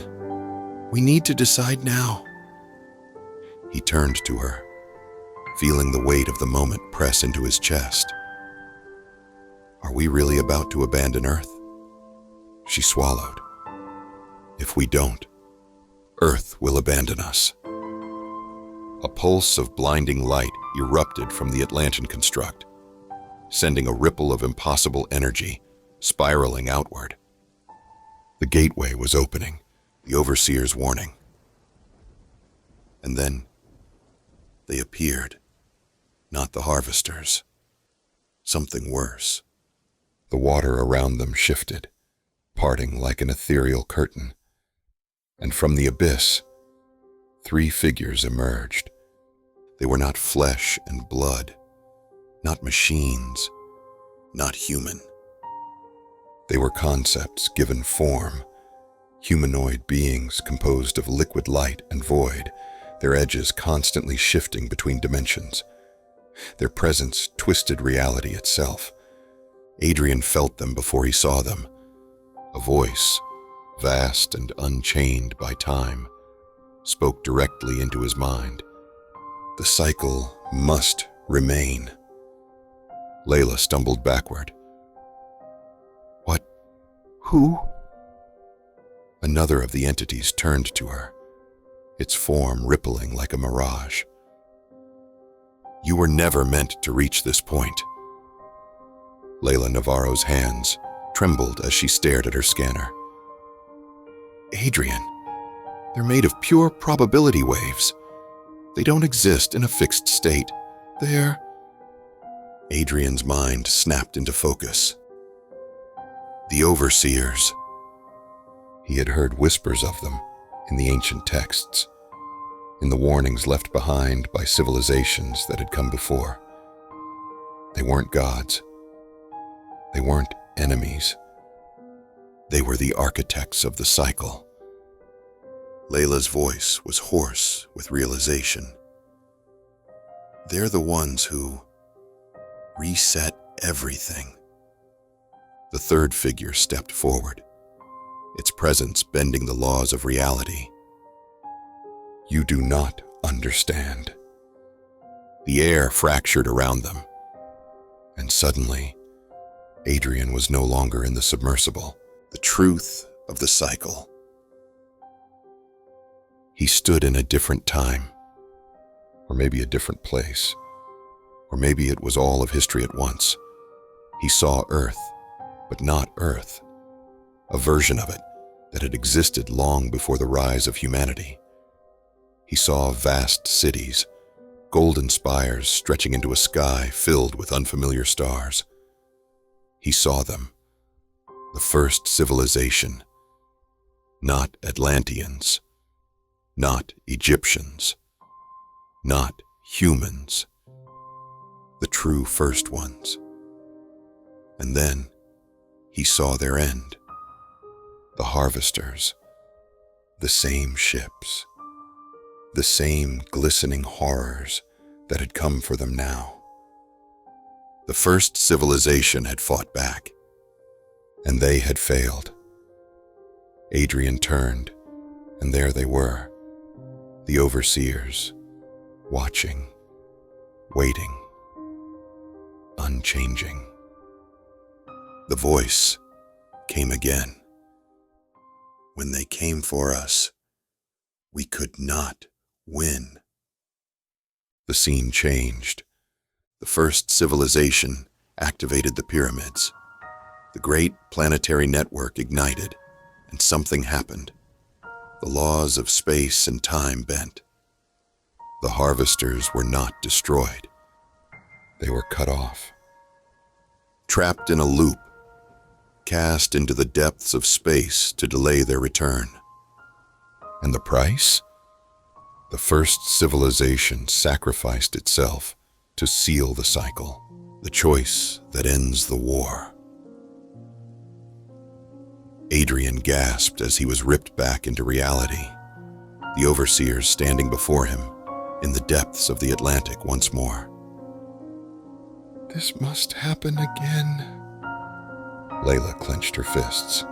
we need to decide now." He turned to her, feeling the weight of the moment press into his chest. "Are we really about to abandon Earth?" She swallowed. "If we don't, Earth will abandon us." A pulse of blinding light erupted from the Atlantean construct, sending a ripple of impossible energy spiraling outward. The gateway was opening, the Overseer's warning. And then they appeared, not the Harvesters. Something worse. The water around them shifted, parting like an ethereal curtain. And from the abyss, 3 figures emerged. They were not flesh and blood, not machines, not human. They were concepts given form, humanoid beings composed of liquid light and void, their edges constantly shifting between dimensions. Their presence twisted reality itself. Adrian felt them before he saw them. A voice, vast and unchained by time, spoke directly into his mind. The cycle must remain. Layla stumbled backward. "What? Who?" Another of the entities turned to her, its form rippling like a mirage. "You were never meant to reach this point." Layla Navarro's hands trembled as she stared at her scanner. "Adrian, they're made of pure probability waves. They don't exist in a fixed state. They're..." Adrian's mind snapped into focus. The Overseers. He had heard whispers of them in the ancient texts, in the warnings left behind by civilizations that had come before. They weren't gods. They weren't enemies. They were the architects of the cycle. Layla's voice was hoarse with realization. They're the ones who reset everything. The third figure stepped forward, its presence bending the laws of reality. "You do not understand." The air fractured around them, and suddenly, Adrian was no longer in the submersible, the truth of the cycle. He stood in a different time, or maybe a different place, or maybe it was all of history at once. He saw Earth, but not Earth, a version of it that had existed long before the rise of humanity. He saw vast cities, golden spires stretching into a sky filled with unfamiliar stars. He saw them, the first civilization, not Atlanteans, not Egyptians, not humans, the true first ones. And then he saw their end, the Harvesters, the same ships, the same glistening horrors that had come for them now. The first civilization had fought back, and they had failed. Adrian turned, and there they were, the Overseers, watching, waiting, unchanging. The voice came again. "When they came for us, we could not win. The scene changed. The first civilization activated the pyramids. The great planetary network ignited, and something happened. The laws of space and time bent. The harvesters were not destroyed. They were cut off. Trapped in a loop, cast into the depths of space to delay their return. And the price? The first civilization sacrificed itself to seal the cycle, the choice that ends the war. Adrian gasped as he was ripped back into reality, the overseers standing before him in the depths of the Atlantic once more. "This must happen again." Layla clenched her fists.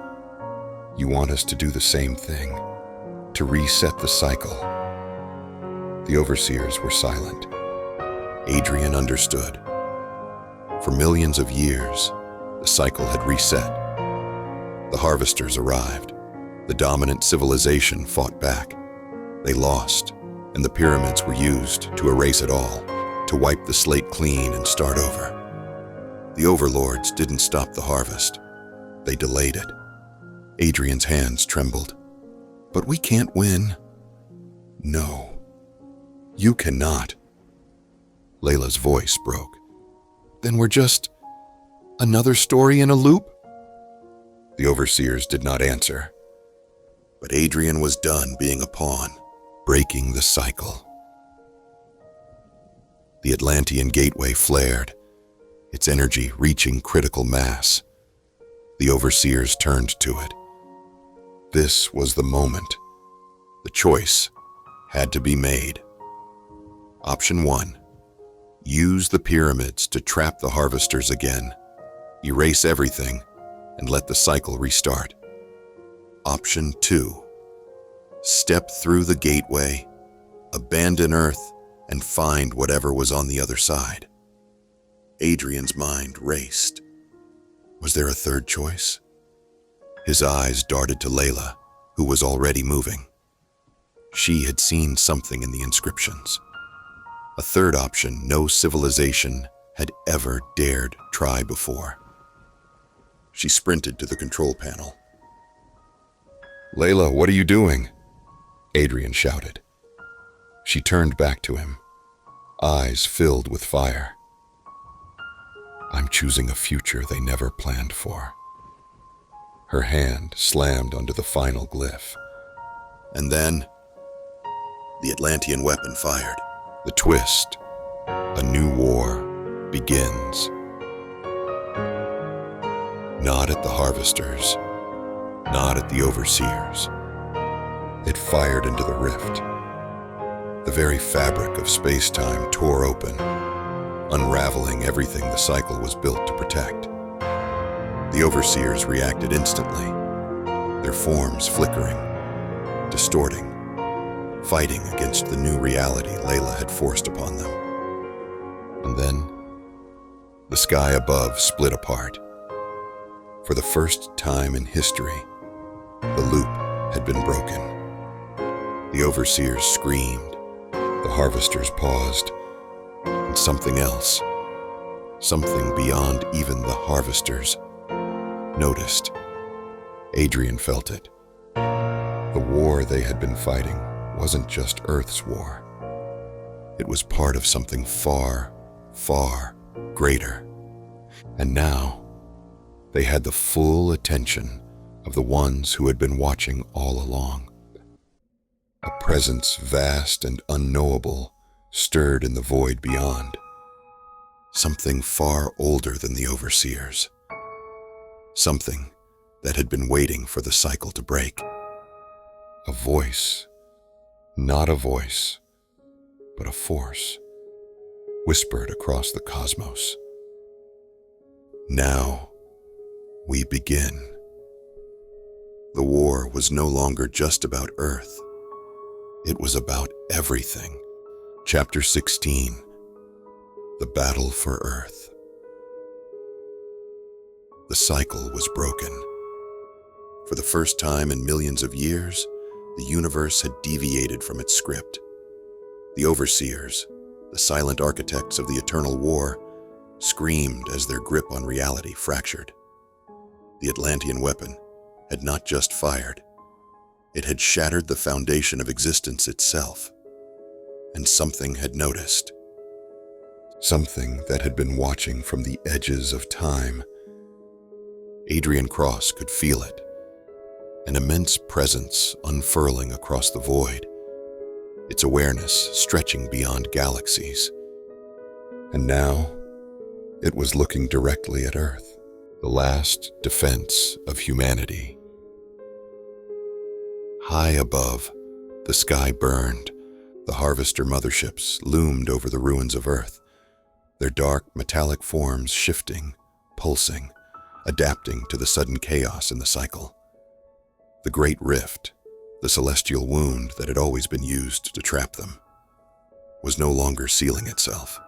"You want us to do the same thing, to reset the cycle?" The overseers were silent. Adrian understood. For millions of years, the cycle had reset. The harvesters arrived. The dominant civilization fought back. They lost, and the pyramids were used to erase it all, to wipe the slate clean and start over. The overlords didn't stop the harvest. They delayed it. Adrian's hands trembled. "But we can't win." "No, you cannot." Layla's voice broke. "Then we're just another story in a loop?" The overseers did not answer. But Adrian was done being a pawn, breaking the cycle. The Atlantean gateway flared, its energy reaching critical mass. The overseers turned to it. This was the moment. The choice had to be made. Option 1. Use the pyramids to trap the harvesters again. Erase everything and let the cycle restart. Option 2. Step through the gateway, abandon Earth, and find whatever was on the other side. Adrian's mind raced. Was there a third choice? His eyes darted to Layla, who was already moving. She had seen something in the inscriptions. A third option no civilization had ever dared try before. She sprinted to the control panel. "Layla, what are you doing?" Adrian shouted. She turned back to him, eyes filled with fire. "I'm choosing a future they never planned for." Her hand slammed onto the final glyph. And then, the Atlantean weapon fired. The twist. A new war begins. Not at the harvesters, not at the overseers. It fired into the rift. The very fabric of space-time tore open, unraveling everything the cycle was built to protect. The overseers reacted instantly, their forms flickering, distorting, fighting against the new reality Layla had forced upon them. And then, the sky above split apart. For the first time in history, the loop had been broken. The overseers screamed, the harvesters paused, and something else, something beyond even the harvesters, noticed. Adrian felt it. The war they had been fighting wasn't just Earth's war. It was part of something far, far greater. And now, they had the full attention of the ones who had been watching all along. A presence vast and unknowable stirred in the void beyond. Something far older than the overseers. Something that had been waiting for the cycle to break. A voice, not a voice, but a force, whispered across the cosmos. Now we begin. The war was no longer just about Earth. It was about everything. Chapter 16, The Battle for Earth. The cycle was broken. For the first time in millions of years, the universe had deviated from its script. The overseers, the silent architects of the eternal war, screamed as their grip on reality fractured. The Atlantean weapon had not just fired, it had shattered the foundation of existence itself. And something had noticed. Something that had been watching from the edges of time. Adrian Cross could feel it, an immense presence unfurling across the void, its awareness stretching beyond galaxies. And now, it was looking directly at Earth, the last defense of humanity. High above, the sky burned. The Harvester motherships loomed over the ruins of Earth, their dark, metallic forms shifting, pulsing, adapting to the sudden chaos in the cycle. The Great Rift, the celestial wound that had always been used to trap them, was no longer sealing itself.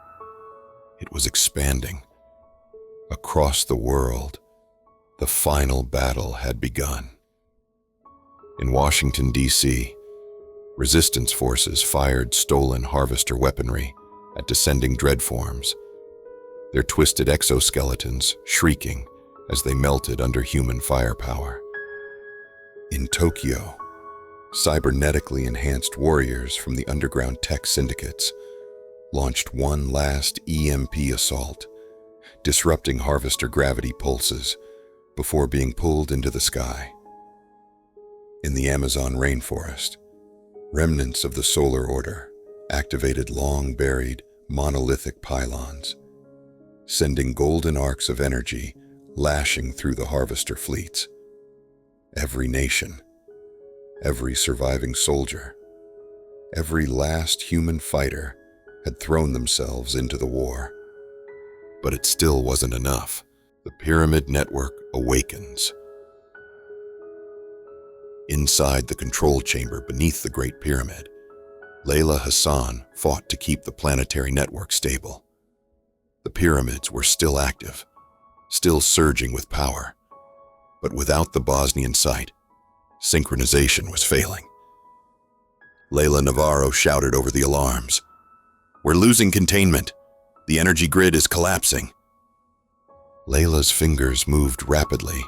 It was expanding. Across the world, the final battle had begun. In Washington, D.C., resistance forces fired stolen Harvester weaponry at descending dreadforms, their twisted exoskeletons shrieking as they melted under human firepower. In Tokyo, cybernetically enhanced warriors from the underground tech syndicates launched one last EMP assault, disrupting Harvester gravity pulses before being pulled into the sky. In the Amazon rainforest, remnants of the Solar Order activated long-buried, monolithic pylons, sending golden arcs of energy lashing through the Harvester fleets. Every nation, every surviving soldier, every last human fighter had thrown themselves into the war. But it still wasn't enough. The Pyramid Network awakens. Inside the control chamber beneath the Great Pyramid, Layla Hassan fought to keep the planetary network stable. The pyramids were still active, still surging with power, but without the Bosnian site, synchronization was failing. Layla Navarro shouted over the alarms, "We're losing containment. The energy grid is collapsing." Layla's fingers moved rapidly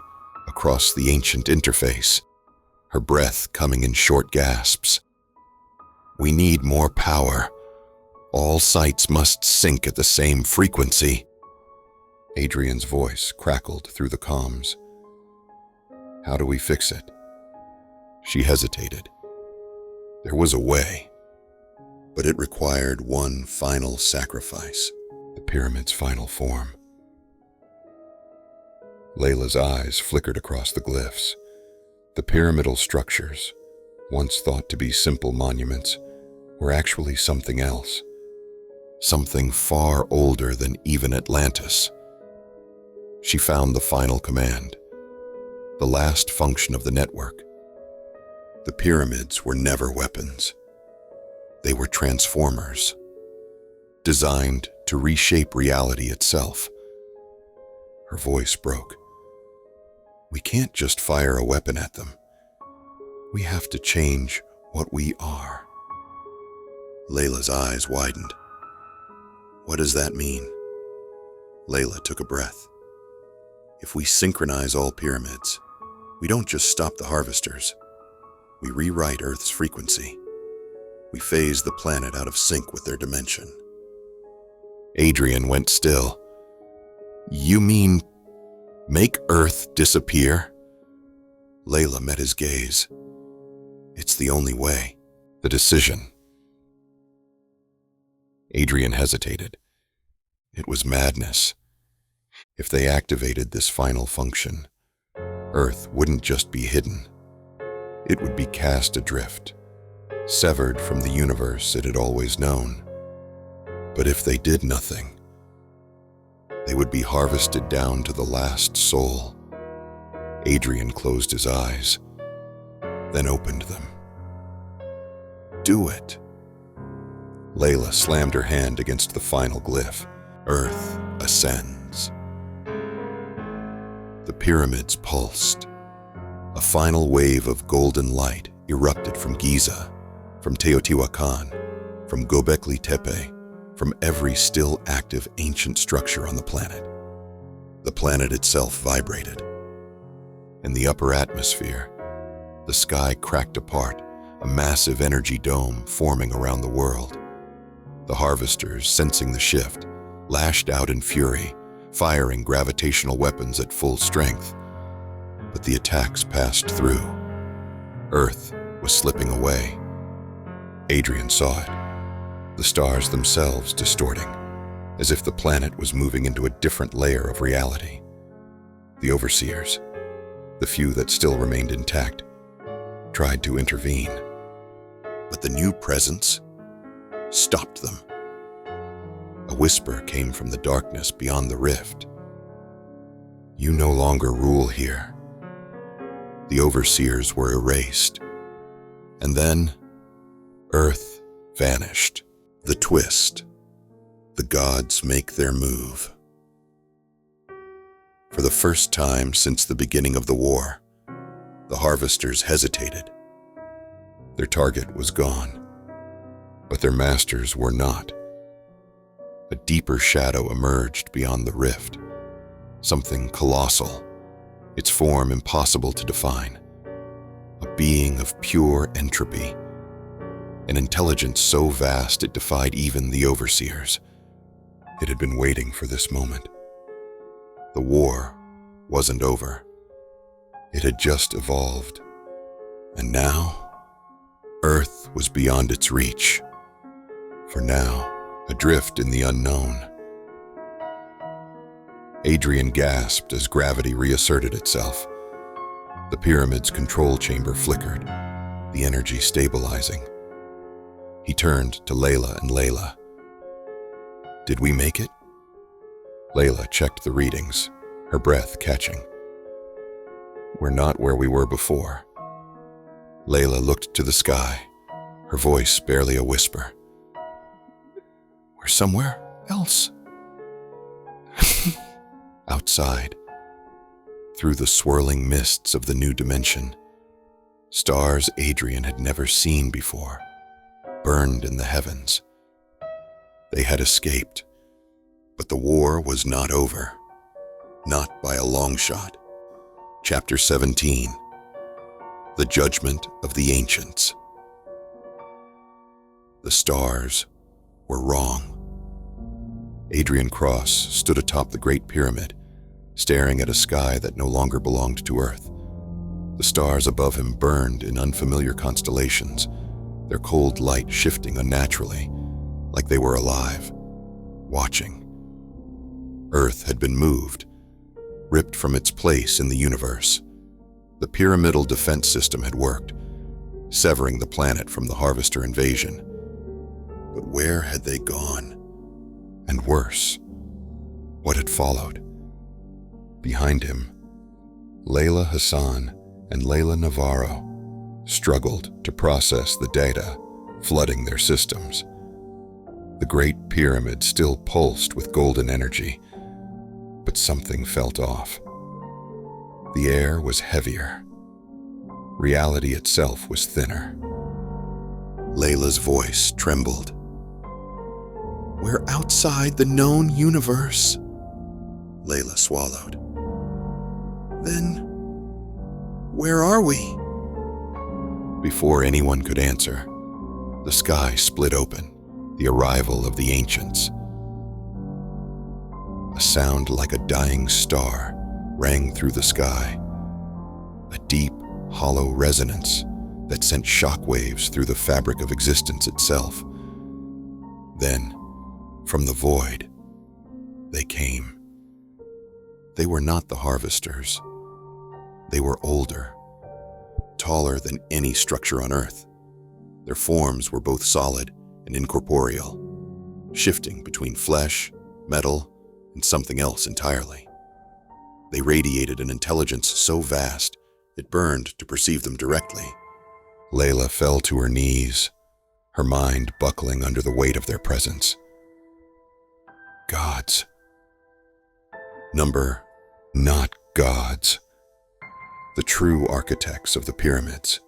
across the ancient interface, her breath coming in short gasps. "We need more power. All sites must sync at the same frequency." Adrian's voice crackled through the comms. "How do we fix it?" She hesitated. There was a way, but it required one final sacrifice, the pyramid's final form. Layla's eyes flickered across the glyphs. The pyramidal structures, once thought to be simple monuments, were actually something else. Something far older than even Atlantis. She found the final command, the last function of the network. The pyramids were never weapons. They were transformers, designed to reshape reality itself. Her voice broke. "We can't just fire a weapon at them. We have to change what we are." Layla's eyes widened. "What does that mean?" Layla took a breath. "If we synchronize all pyramids, we don't just stop the harvesters. We rewrite Earth's frequency. We phase the planet out of sync with their dimension." Adrian went still. "You mean make Earth disappear?" Layla met his gaze. "It's the only way." The decision. Adrian hesitated. It was madness. If they activated this final function, Earth wouldn't just be hidden. It would be cast adrift, severed from the universe it had always known. But if they did nothing, they would be harvested down to the last soul. Adrian closed his eyes, then opened them. "Do it." Layla slammed her hand against the final glyph. Earth ascends. The pyramids pulsed. A final wave of golden light erupted from Giza, from Teotihuacan, from Göbekli Tepe, from every still active ancient structure on the planet. The planet itself vibrated. In the upper atmosphere, the sky cracked apart, a massive energy dome forming around the world. The harvesters, sensing the shift, lashed out in fury, firing gravitational weapons at full strength. But the attacks passed through. Earth was slipping away. Adrian saw it, the stars themselves distorting, as if the planet was moving into a different layer of reality. The overseers, the few that still remained intact, tried to intervene, but the new presence stopped them. A whisper came from the darkness beyond the rift. "You no longer rule here." The overseers were erased, and then Earth vanished. The twist. The gods make their move. For the first time since the beginning of the war, the harvesters hesitated. Their target was gone, but their masters were not. A deeper shadow emerged beyond the rift, something colossal, its form impossible to define. A being of pure entropy, an intelligence so vast it defied even the overseers. It had been waiting for this moment. The war wasn't over. It had just evolved. And now, Earth was beyond its reach. For now, adrift in the unknown. Adrian gasped as gravity reasserted itself. The pyramid's control chamber flickered, the energy stabilizing. He turned to Layla and Layla. "Did we make it?" Layla checked the readings, her breath catching. "We're not where we were before." Layla looked to the sky, her voice barely a whisper. "We're somewhere else." Outside, through the swirling mists of the new dimension, stars Adrian had never seen before burned in the heavens. They had escaped, but the war was not over. Not by a long shot. Chapter 17. The Judgment of the Ancients. The stars were wrong. Adrian Cross stood atop the Great Pyramid, staring at a sky that no longer belonged to Earth. The stars above him burned in unfamiliar constellations, their cold light shifting unnaturally, like they were alive, watching. Earth had been moved, ripped from its place in the universe. The pyramidal defense system had worked, severing the planet from the Harvester invasion. But where had they gone? And worse, what had followed? Behind him, Layla Hassan and Layla Navarro struggled to process the data flooding their systems. The Great Pyramid still pulsed with golden energy, but something felt off. The air was heavier. Reality itself was thinner. Layla's voice trembled. "We're outside the known universe." Layla swallowed. "Then, where are we?" Before anyone could answer, the sky split open, the arrival of the ancients. A sound like a dying star rang through the sky, a deep, hollow resonance that sent shockwaves through the fabric of existence itself. Then, from the void, they came. They were not the harvesters. They were older, taller than any structure on Earth. Their forms were both solid and incorporeal, shifting between flesh, metal, and something else entirely. They radiated an intelligence so vast, it burned to perceive them directly. Layla fell to her knees, her mind buckling under the weight of their presence. Gods. Not gods. The true architects of the pyramids.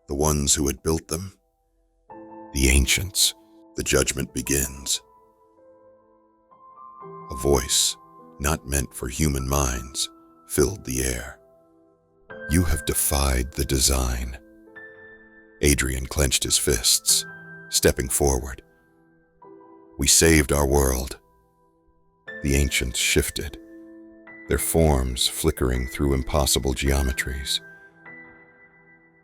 The ones who had built them. The ancients. The judgment begins. A voice, not meant for human minds, filled the air. You have defied the design. Adrian clenched his fists, stepping forward. We saved our world. The ancients shifted, their forms flickering through impossible geometries.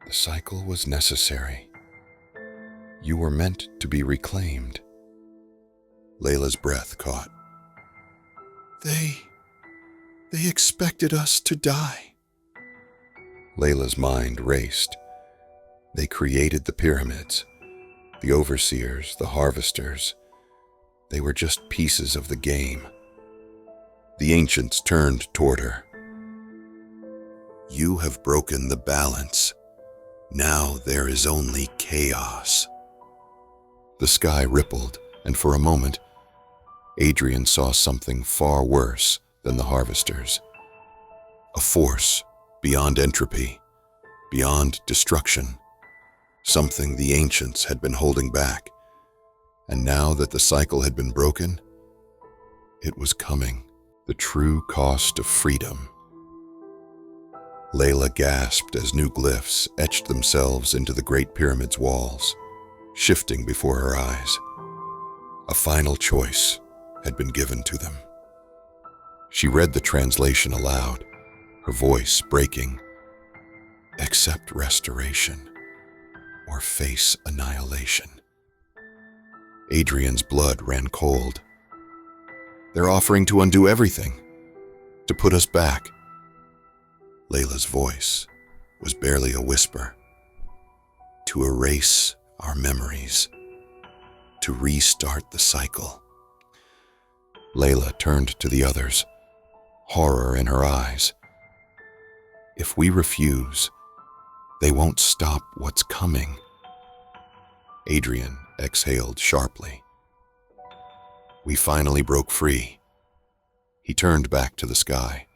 The cycle was necessary. You were meant to be reclaimed. Layla's breath caught. They expected us to die. Layla's mind raced. They created the pyramids, the overseers, the harvesters. They were just pieces of the game. The ancients turned toward her. You have broken the balance. Now there is only chaos. The sky rippled, and for a moment, Adrian saw something far worse than the harvesters. A force beyond entropy, beyond destruction. Something the ancients had been holding back. And now that the cycle had been broken, it was coming. The true cost of freedom. Layla gasped as new glyphs etched themselves into the Great Pyramid's walls, shifting before her eyes. A final choice had been given to them. She read the translation aloud, her voice breaking. Accept restoration or face annihilation. Adrian's blood ran cold. They're offering to undo everything, to put us back. Layla's voice was barely a whisper. To erase our memories, to restart the cycle. Layla turned to the others, horror in her eyes. If we refuse, they won't stop what's coming. Adrian exhaled sharply. We finally broke free. He turned back to the sky.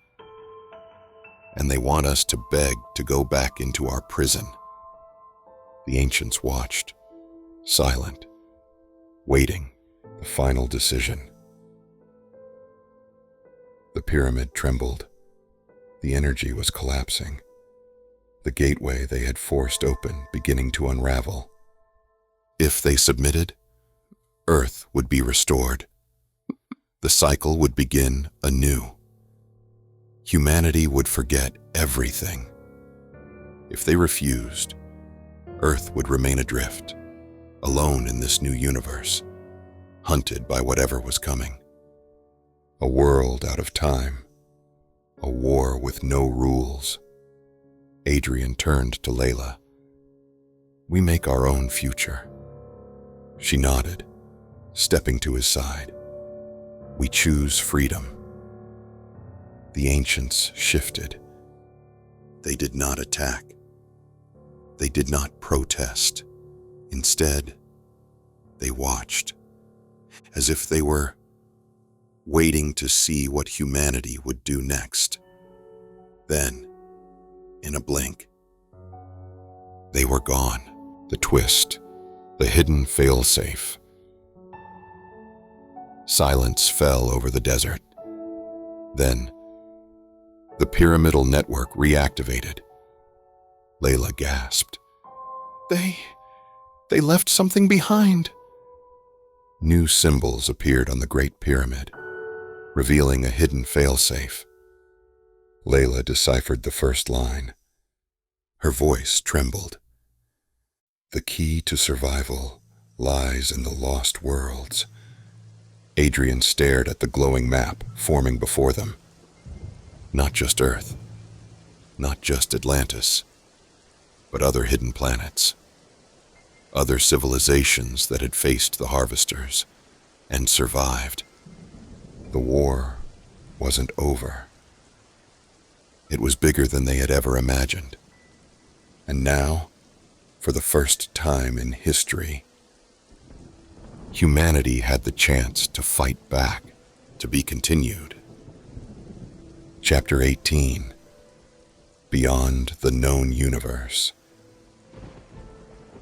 And they want us to beg to go back into our prison. The ancients watched, silent, waiting the final decision. The pyramid trembled. The energy was collapsing. The gateway they had forced open beginning to unravel. If they submitted, Earth would be restored. The cycle would begin anew. Humanity would forget everything. If they refused, Earth would remain adrift, alone in this new universe, hunted by whatever was coming. A world out of time, a war with no rules. Adrian turned to Layla. We make our own future. She nodded, stepping to his side. We choose freedom. The ancients shifted. They did not attack. They did not protest. Instead, they watched, as if they were waiting to see what humanity would do next. Then, in a blink, they were gone. The twist, the hidden failsafe. Silence fell over the desert. Then, the pyramidal network reactivated. Layla gasped. They left something behind. New symbols appeared on the Great Pyramid, revealing a hidden failsafe. Layla deciphered the first line. Her voice trembled. The key to survival lies in the lost worlds. Adrian stared at the glowing map forming before them. Not just Earth, not just Atlantis, but other hidden planets. Other civilizations that had faced the harvesters and survived. The war wasn't over. It was bigger than they had ever imagined. And now, for the first time in history, humanity had the chance to fight back, to be continued. Chapter 18, Beyond the Known Universe.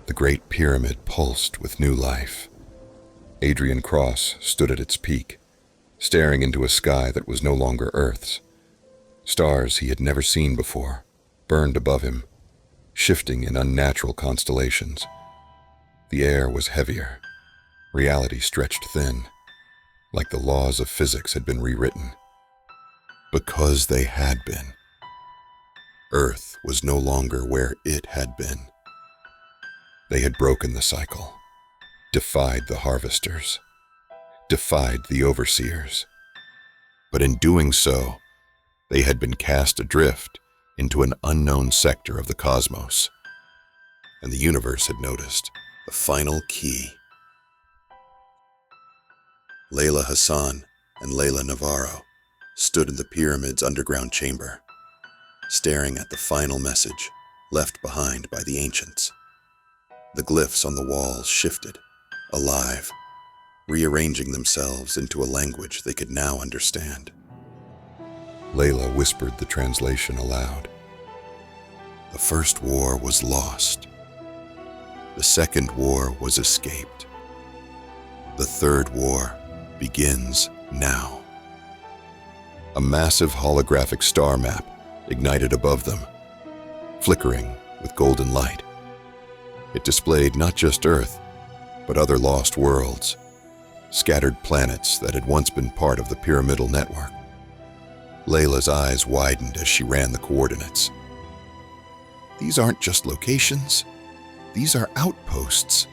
The Great Pyramid pulsed with new life. Adrian Cross stood at its peak, staring into a sky that was no longer Earth's. Stars he had never seen before burned above him, shifting in unnatural constellations. The air was heavier. Reality stretched thin, like the laws of physics had been rewritten. Because they had been. Earth was no longer where it had been. They had broken the cycle, defied the harvesters, defied the overseers. But in doing so, they had been cast adrift into an unknown sector of the cosmos. And the universe had noticed the final key. Layla Hassan and Layla Navarro stood in the pyramid's underground chamber, staring at the final message left behind by the ancients. The glyphs on the walls shifted, alive, rearranging themselves into a language they could now understand. Layla whispered the translation aloud. The first war was lost. The second war was escaped. The third war begins now. A massive holographic star map ignited above them, flickering with golden light. It displayed not just Earth, but other lost worlds, scattered planets that had once been part of the pyramidal network. Layla's eyes widened as she ran the coordinates. These aren't just locations. These are outposts.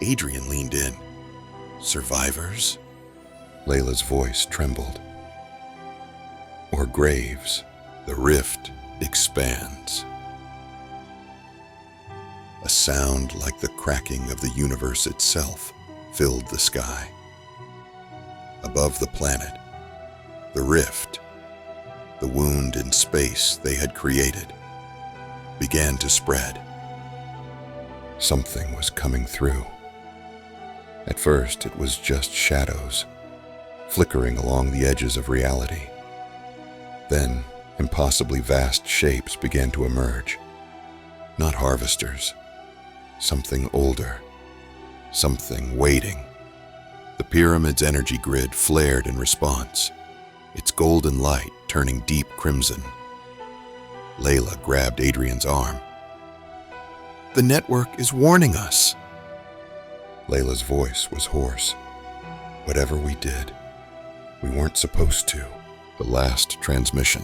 Adrian leaned in. Survivors? Layla's voice trembled. Or graves. The rift expands. A sound like the cracking of the universe itself filled the sky. Above the planet, the rift, the wound in space they had created, began to spread. Something was coming through. At first, it was just shadows, flickering along the edges of reality. Then, impossibly vast shapes began to emerge. Not harvesters. Something older. Something waiting. The pyramid's energy grid flared in response, its golden light turning deep crimson. Layla grabbed Adrian's arm. The network is warning us. Layla's voice was hoarse. Whatever we did, we weren't supposed to. The last transmission.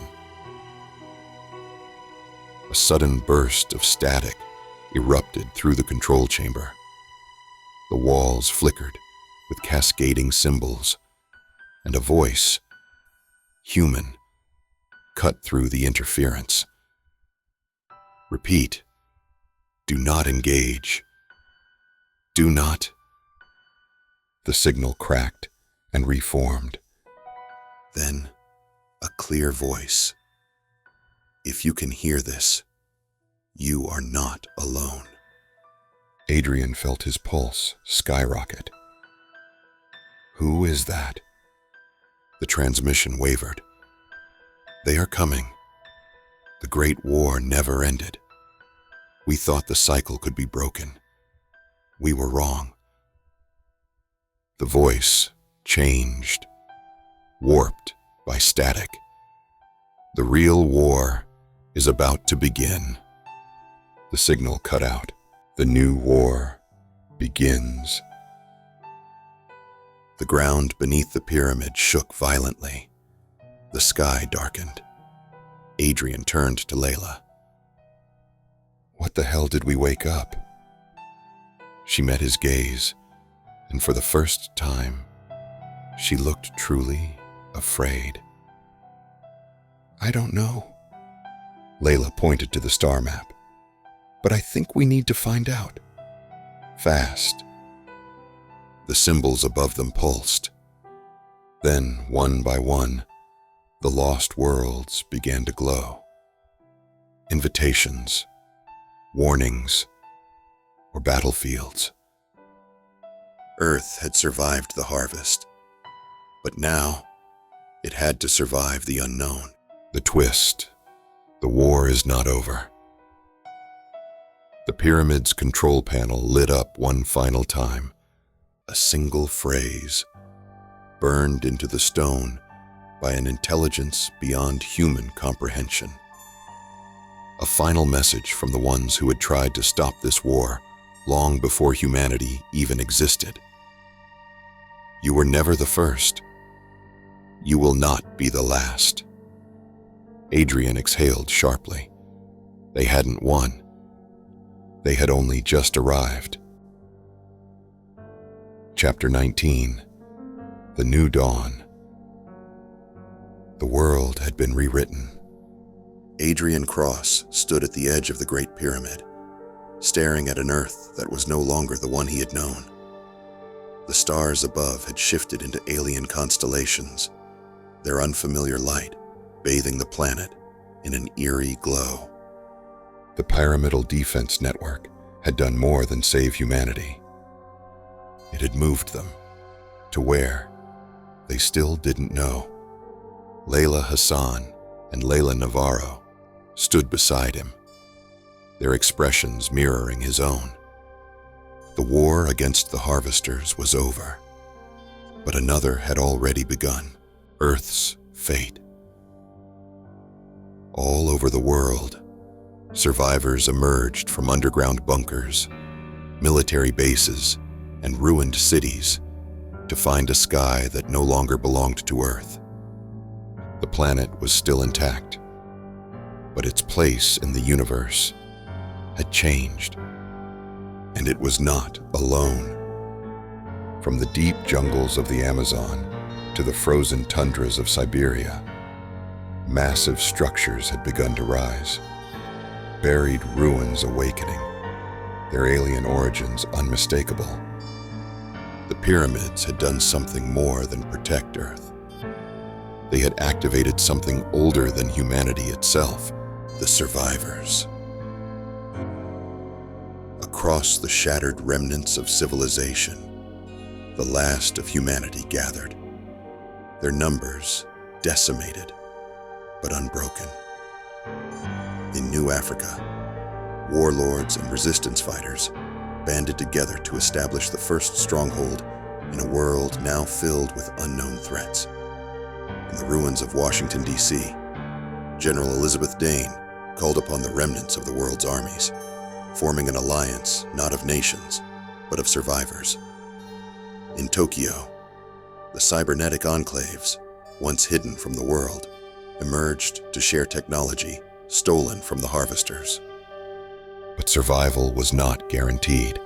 A sudden burst of static erupted through the control chamber. The walls flickered with cascading symbols, and a voice, human, cut through the interference. Repeat. Do not engage. Do not. The signal cracked and reformed. Then, a clear voice. If you can hear this, you are not alone. Adrian felt his pulse skyrocket. Who is that? The transmission wavered. They are coming. The Great War never ended. We thought the cycle could be broken. We were wrong. The voice changed, warped by static. The real war is about to begin. The signal cut out. The new war begins. The ground beneath the pyramid shook violently. The sky darkened. Adrian turned to Layla. What the hell did we wake up? She met his gaze, and for the first time, she looked truly afraid. I don't know. Layla pointed to the star map. But I think we need to find out. Fast. The symbols above them pulsed. Then, one by one, the lost worlds began to glow. Invitations, warnings, or battlefields. Earth had survived the harvest, but now it had to survive the unknown. The twist. The war is not over. The pyramid's control panel lit up one final time. A single phrase, burned into the stone by an intelligence beyond human comprehension. A final message from the ones who had tried to stop this war long before humanity even existed. You were never the first. You will not be the last. Adrian exhaled sharply. They hadn't won. They had only just arrived. Chapter 19. The New Dawn. The world had been rewritten. Adrian Cross stood at the edge of the Great Pyramid, staring at an Earth that was no longer the one he had known. The stars above had shifted into alien constellations, their unfamiliar light bathing the planet in an eerie glow. The pyramidal defense network had done more than save humanity. It had moved them. To where? They still didn't know. Layla Hassan and Layla Navarro stood beside him, their expressions mirroring his own. The war against the harvesters was over, but another had already begun, Earth's fate. All over the world, survivors emerged from underground bunkers, military bases, and ruined cities to find a sky that no longer belonged to Earth. The planet was still intact, but its place in the universe had changed, and it was not alone. From the deep jungles of the Amazon to the frozen tundras of Siberia, massive structures had begun to rise, buried ruins awakening, their alien origins unmistakable. The pyramids had done something more than protect Earth. They had activated something older than humanity itself, the survivors. Across the shattered remnants of civilization, the last of humanity gathered, their numbers decimated but unbroken. In New Africa, warlords and resistance fighters banded together to establish the first stronghold in a world now filled with unknown threats. In the ruins of Washington, D.C., General Elizabeth Dane called upon the remnants of the world's armies, forming an alliance not of nations, but of survivors. In Tokyo, the cybernetic enclaves, once hidden from the world, emerged to share technology stolen from the harvesters. But survival was not guaranteed.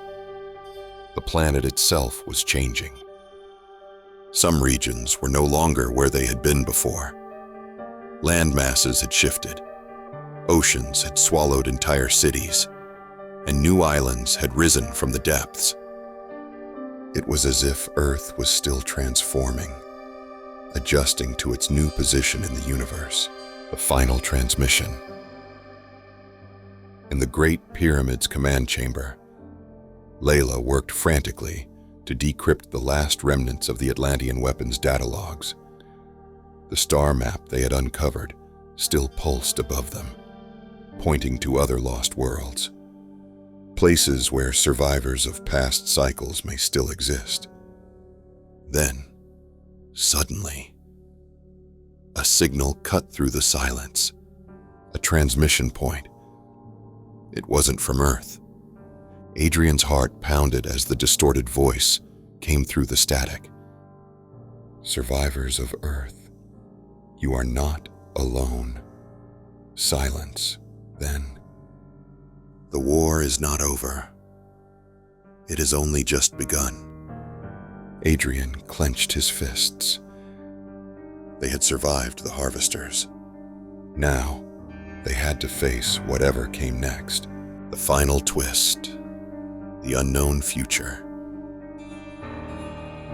The planet itself was changing. Some regions were no longer where they had been before. Land masses had shifted. Oceans had swallowed entire cities, and new islands had risen from the depths. It was as if Earth was still transforming, adjusting to its new position in the universe. The final transmission. In the Great Pyramid's command chamber, Layla worked frantically to decrypt the last remnants of the Atlantean weapons data logs. The star map they had uncovered still pulsed above them, pointing to other lost worlds, places where survivors of past cycles may still exist. Then, suddenly, a signal cut through the silence, a transmission point. It wasn't from Earth. Adrian's heart pounded as the distorted voice came through the static. Survivors of Earth, you are not alone. Silence, then. The war is not over. It has only just begun. Adrian clenched his fists. They had survived the harvesters. Now, they had to face whatever came next. The final twist. The unknown future.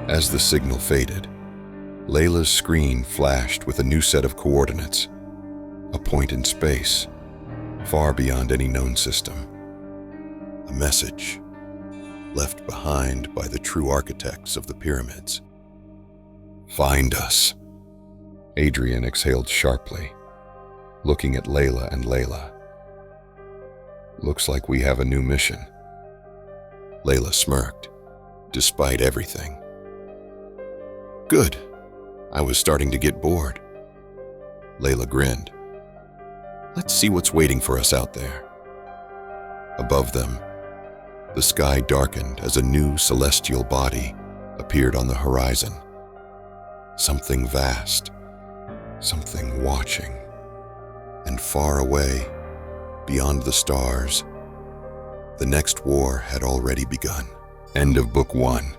As the signal faded, Layla's screen flashed with a new set of coordinates, a point in space, far beyond any known system. A message left behind by the true architects of the pyramids. Find us. Adrian exhaled sharply, looking at Layla and Layla. Looks like we have a new mission. Layla smirked, despite everything. Good. I was starting to get bored. Layla grinned. Let's see what's waiting for us out there. Above them, the sky darkened as a new celestial body appeared on the horizon. Something vast, something watching, and far away, beyond the stars, the next war had already begun. End of Book 1.